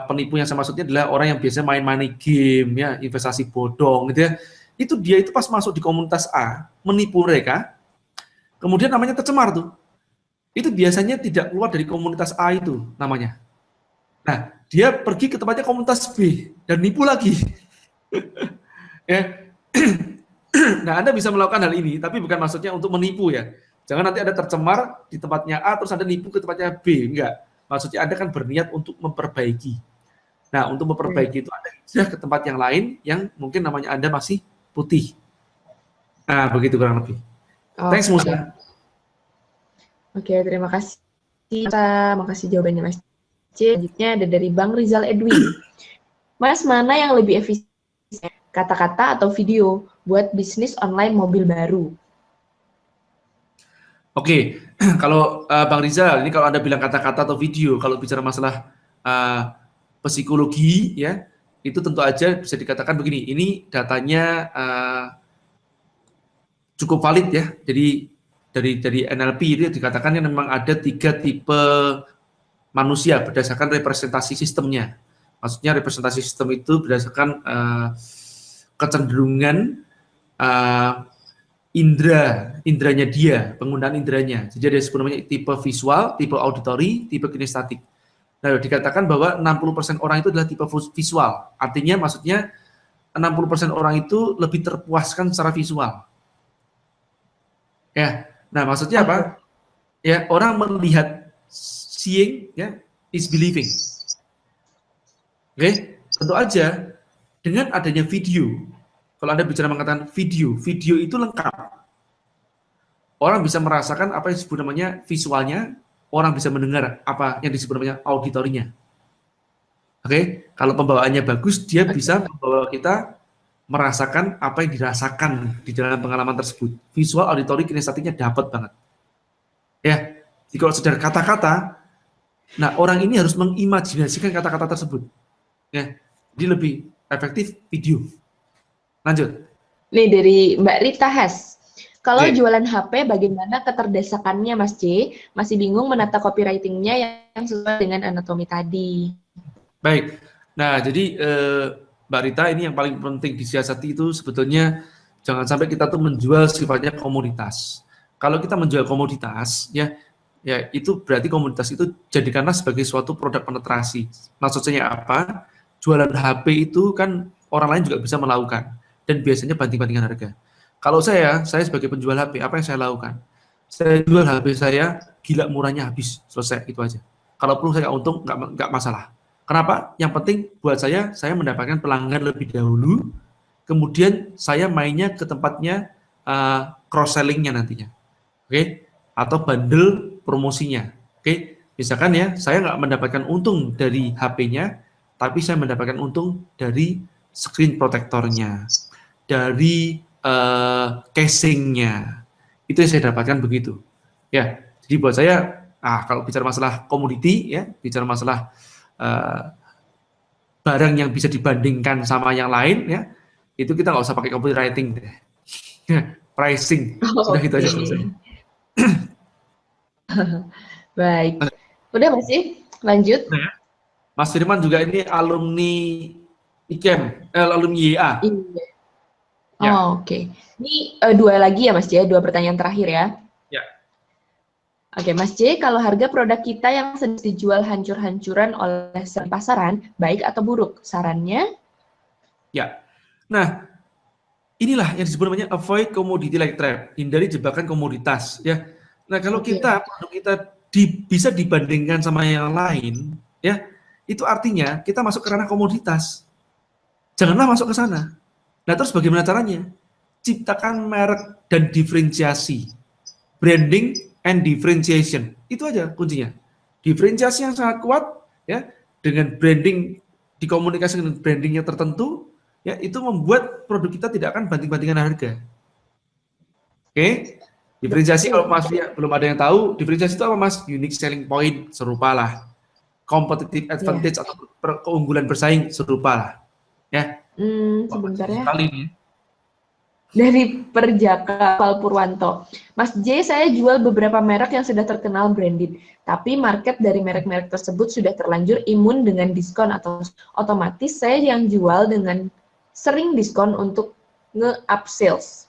penipu yang saya maksudnya adalah orang yang biasanya main money game ya, investasi bodong gitu ya. Itu dia itu pas masuk di komunitas A, menipu mereka, kemudian namanya tercemar tuh. Itu biasanya tidak keluar dari komunitas A itu namanya. Nah, dia pergi ke tempatnya komunitas B dan nipu lagi. Ya. Nah, Anda bisa melakukan hal ini, tapi bukan maksudnya untuk menipu ya. Jangan nanti Anda tercemar di tempatnya A, terus Anda nipu ke tempatnya B. Enggak. Maksudnya Anda kan berniat untuk memperbaiki. Nah, untuk memperbaiki itu Anda hijrah ke tempat yang lain yang mungkin namanya Anda masih putih. Nah, begitu kurang lebih. Thanks, Oke. Musa. Oke, terima kasih. Terima kasih jawabannya Mas C. Selanjutnya ada dari Bang Rizal Edwin. Mas, mana yang lebih efisien? Kata-kata atau video buat bisnis online mobil baru? Oke, kalau Bang Rizal, ini kalau Anda bilang kata-kata atau video, kalau bicara masalah psikologi, ya, itu tentu aja bisa dikatakan begini, ini datanya cukup valid ya, jadi dari NLP itu dikatakan memang ada 3 tipe manusia berdasarkan representasi sistemnya. Maksudnya representasi sistem itu berdasarkan kecenderungan indranya dia, penggunaan indranya. Jadi ada sebenarnya tipe visual, tipe auditory, tipe kinestetik. Nah, dikatakan bahwa 60% orang itu adalah tipe visual. Artinya maksudnya 60% orang itu lebih terpuaskan secara visual. Ya. Nah, maksudnya apa? Ya, orang melihat, seeing ya, is believing. Oke, tentu aja dengan adanya video. Kalau Anda bicara mengatakan video itu lengkap. Orang bisa merasakan apa yang disebut namanya visualnya, orang bisa mendengar apa yang disebut namanya auditorinya. Oke, kalau pembawaannya bagus, dia bisa membawa kita merasakan apa yang dirasakan di dalam pengalaman tersebut. Visual, auditori, kinestetiknya dapat banget. Ya, jika kalau sekedar kata-kata, nah orang ini harus mengimajinasikan kata-kata tersebut. Ya, jadi lebih efektif video. Lanjut. Nih dari Mbak Rita Has. Kalau Oke. jualan HP, bagaimana keterdesakannya Mas J? Masih bingung menata copywriting-nya yang sesuai dengan anatomi tadi. Baik. Nah, jadi Mbak Rita, ini yang paling penting disiasati itu sebetulnya jangan sampai kita tuh menjual sifatnya komoditas. Kalau kita menjual komoditas, ya itu berarti komoditas itu jadikanlah sebagai suatu produk penetrasi. Maksudnya apa? Jualan HP itu kan orang lain juga bisa melakukan dan biasanya banting-bantingan harga. Kalau saya sebagai penjual HP, apa yang saya lakukan? Saya jual HP saya, gila murahnya habis, selesai, itu aja. Kalau perlu saya untung, nggak masalah. Kenapa? Yang penting buat saya mendapatkan pelanggan lebih dahulu, kemudian saya mainnya ke tempatnya cross-selling-nya nantinya. Oke? Atau bundle promosinya. Oke? Misalkan ya, saya nggak mendapatkan untung dari HP-nya, tapi saya mendapatkan untung dari screen protector-nya, dari casing-nya. Itu yang saya dapatkan begitu. Ya, jadi buat saya, kalau bicara masalah komoditi, ya, bicara masalah barang yang bisa dibandingkan sama yang lain, ya, itu kita nggak usah pakai copywriting deh. Pricing, sudah gitu aja selesai. Baik. Udah masih? Lanjut. Mas Firman juga ini alumni IKEM, alumni YA. Iya. Ya. Oh, oke. Ini dua lagi ya Mas J, dua pertanyaan terakhir ya. Ya. Oke, Mas J, kalau harga produk kita yang sedang dijual hancur-hancuran oleh pasaran, baik atau buruk? Sarannya? Ya. Nah, inilah yang disebut namanya avoid commodity like trap, hindari jebakan komoditas, ya. Nah, kalau produk kita bisa dibandingkan sama yang lain, ya, itu artinya kita masuk ke ranah komoditas. Janganlah masuk ke sana. Nah, terus bagaimana caranya? Ciptakan merek dan diferensiasi. Branding and differentiation. Itu aja kuncinya. Diferensiasi yang sangat kuat, ya, dengan branding, dikomunikasi dengan branding yang tertentu, ya, itu membuat produk kita tidak akan banting-bantingan harga. Oke? Diferensiasi, kalau Mas ya, belum ada yang tahu, diferensiasi itu apa Mas? Unique selling point, serupa lah. Competitive advantage atau keunggulan bersaing, serupa lah. Ya. Sebentar ya. Sekali nih. Dari Perjaka Purwanto. Mas J, saya jual beberapa merek yang sudah terkenal branded, tapi market dari merek-merek tersebut sudah terlanjur imun dengan diskon, atau otomatis saya yang jual dengan sering diskon untuk nge-up sales.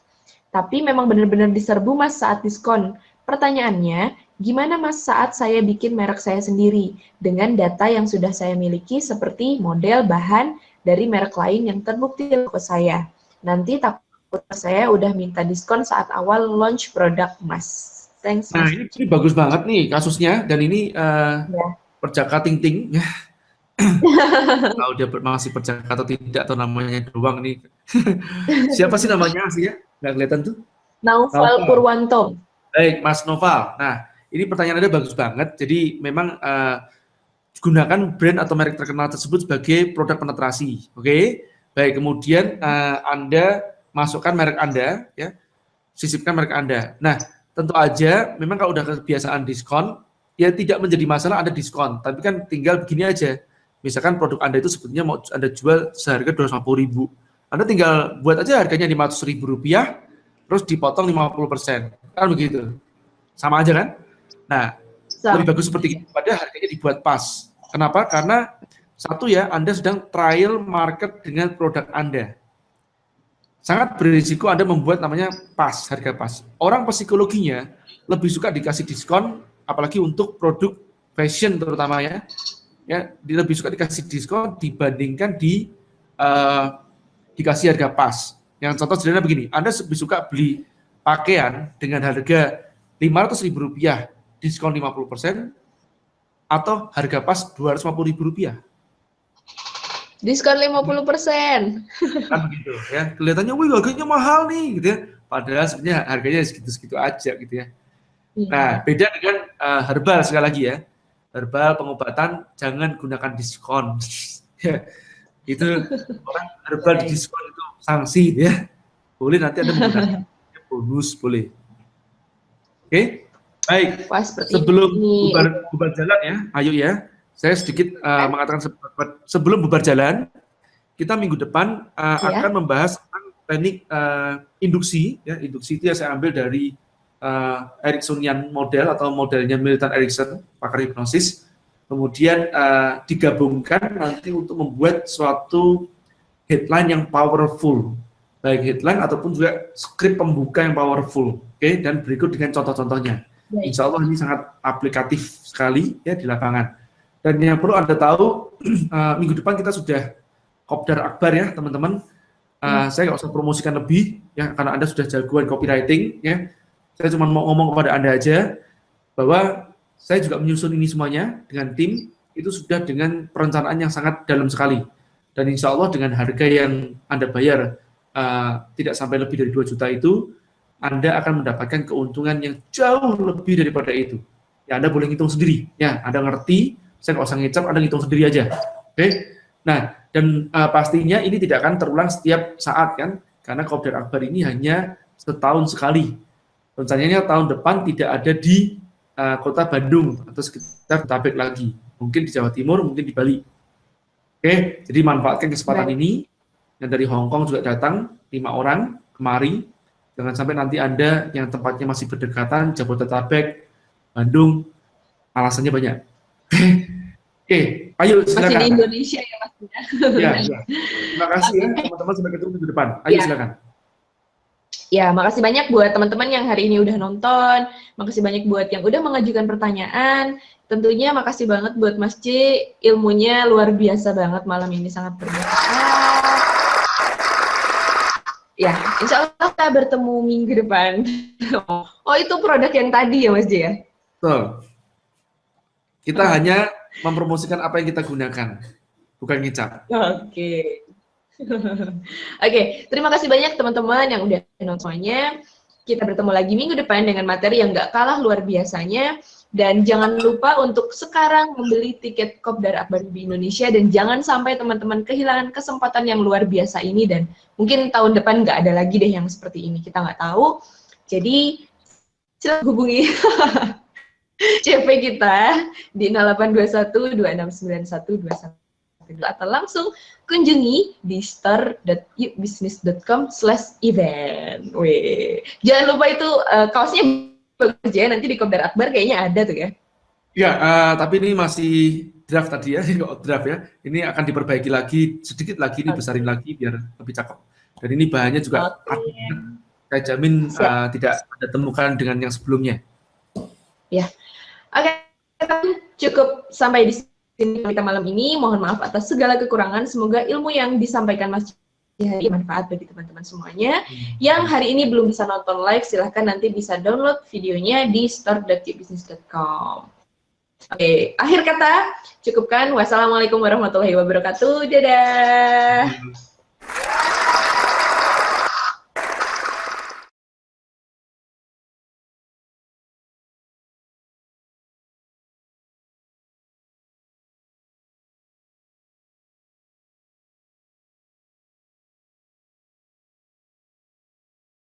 Tapi memang benar-benar diserbu Mas saat diskon. Pertanyaannya, gimana Mas saat saya bikin merek saya sendiri dengan data yang sudah saya miliki seperti model, bahan dari merek lain yang terbukti ke saya. Nanti takut saya udah minta diskon saat awal launch produk Mas. Thanks Mas. Nah, ini bagus banget nih kasusnya, dan ini Perjaka Ting Ting. Kalau dia masih Perjaka atau tidak, atau namanya doang nih. Siapa sih namanya aslinya? Nggak kelihatan tuh. Naufal Purwanto. Baik, Mas Noval. Nah, ini pertanyaannya bagus banget. Jadi memang gunakan brand atau merek terkenal tersebut sebagai produk penetrasi. Oke? Baik, kemudian Anda masukkan merek Anda, ya, sisipkan merek Anda. Nah, tentu aja, memang kalau udah kebiasaan diskon, ya tidak menjadi masalah Anda diskon. Tapi kan tinggal begini aja. Misalkan produk Anda itu sebetulnya mau Anda jual seharga 250.000. Anda tinggal buat aja harganya Rp500.000, terus dipotong 50%. Kan begitu. Sama aja kan? Nah, lebih bagus seperti itu, padahal harganya dibuat pas. Kenapa? Karena satu ya, Anda sedang trial market dengan produk Anda. Sangat berisiko Anda membuat namanya pas, harga pas. Orang psikologinya lebih suka dikasih diskon, apalagi untuk produk fashion terutama ya. Ya, dia lebih suka dikasih diskon dibandingkan dikasih harga pas. Yang contoh sederhana begini, Anda lebih suka beli pakaian dengan harga Rp500.000, diskon 50%, atau harga pas Rp250.000. Diskon 50%. Kan begitu ya. Kelihatannya wih harganya mahal nih gitu ya. Padahal sebenarnya harganya segitu-segitu aja gitu ya. Nah, beda dengan herbal sekali lagi ya. Herbal pengobatan jangan gunakan diskon. Ya, itu orang herbal di diskon itu sanksi ya. Boleh nanti Anda menggunakan bonus boleh. Oke. Baik. Wah, sebelum bubar jalan ya, ayo ya. Saya sedikit mengatakan sebelum bubar jalan, kita minggu depan akan membahas tentang teknik induksi. Ya, induksi itu ya saya ambil dari Ericksonian model atau modelnya Milton Erickson, pakar hipnosis. Kemudian digabungkan nanti untuk membuat suatu headline yang powerful, baik headline ataupun juga skrip pembuka yang powerful. Oke, dan berikut dengan contoh-contohnya. Insya Allah ini sangat aplikatif sekali ya di lapangan. Dan yang perlu Anda tahu, minggu depan kita sudah Kopdar Akbar ya teman-teman. Saya nggak usah promosikan lebih ya karena Anda sudah jagoan copywriting ya. Saya cuma mau ngomong kepada Anda aja bahwa saya juga menyusun ini semuanya dengan tim, itu sudah dengan perencanaan yang sangat dalam sekali. Dan insya Allah dengan harga yang Anda bayar tidak sampai lebih dari 2 juta itu, Anda akan mendapatkan keuntungan yang jauh lebih daripada itu. Ya Anda boleh hitung sendiri. Ya Anda ngerti, saya nggak usah ngecap, Anda hitung sendiri aja. Oke? Nah, dan pastinya ini tidak akan terulang setiap saat kan, karena Kopdar Akbar ini hanya setahun sekali. Rencananya tahun depan tidak ada di kota Bandung atau sekitar Tabek lagi. Mungkin di Jawa Timur, mungkin di Bali. Oke, jadi manfaatkan kesempatan ini. Yang dari Hong Kong juga datang 5 orang kemari. Jangan sampai nanti Anda yang tempatnya masih berdekatan, Jabodetabek, Bandung, alasannya banyak. Oke, ayo silakan. Masih di Indonesia ya pastinya. Ya. Terima kasih ya teman-teman, sampai ketemu minggu depan. Ayo silakan. Ya, makasih banyak buat teman-teman yang hari ini udah nonton. Makasih banyak buat yang udah mengajukan pertanyaan. Tentunya makasih banget buat Mas C. Ilmunya luar biasa banget malam ini, sangat bermanfaat. Ya, insya Allah kita bertemu minggu depan. Oh, itu produk yang tadi ya Mas C ya? Betul. Kita hanya mempromosikan apa yang kita gunakan, bukan ngecap. Oke. Oke, terima kasih banyak teman-teman yang udah nontonnya. Kita bertemu lagi minggu depan dengan materi yang gak kalah luar biasanya. Dan jangan lupa untuk sekarang membeli tiket Kopdar Akbar di Indonesia. Dan jangan sampai teman-teman kehilangan kesempatan yang luar biasa ini. Dan mungkin tahun depan gak ada lagi deh yang seperti ini. Kita nggak tahu. Jadi, silakan hubungi CP kita di 0821 2691 atau langsung kunjungi di store.yukbusiness.com/event. Wih, jangan lupa itu kaosnya bagus ya, nanti di Kopdar Akbar kayaknya ada tuh ya. Ya, tapi ini masih draft tadi ya, draft ya. Ini akan diperbaiki lagi, sedikit lagi, ini besarin lagi biar lebih cakep. Dan ini bahannya juga saya jamin tidak ada temukan dengan yang sebelumnya. Ya. Oke, cukup sampai di kita malam ini. Mohon maaf atas segala kekurangan. Semoga ilmu yang disampaikan Mas hari ini manfaat bagi teman-teman semuanya. Yang hari ini belum bisa nonton live, silahkan nanti bisa download videonya di store.yukbusiness.com. Oke, akhir kata cukupkan. Wassalamualaikum warahmatullahi wabarakatuh. Dadah.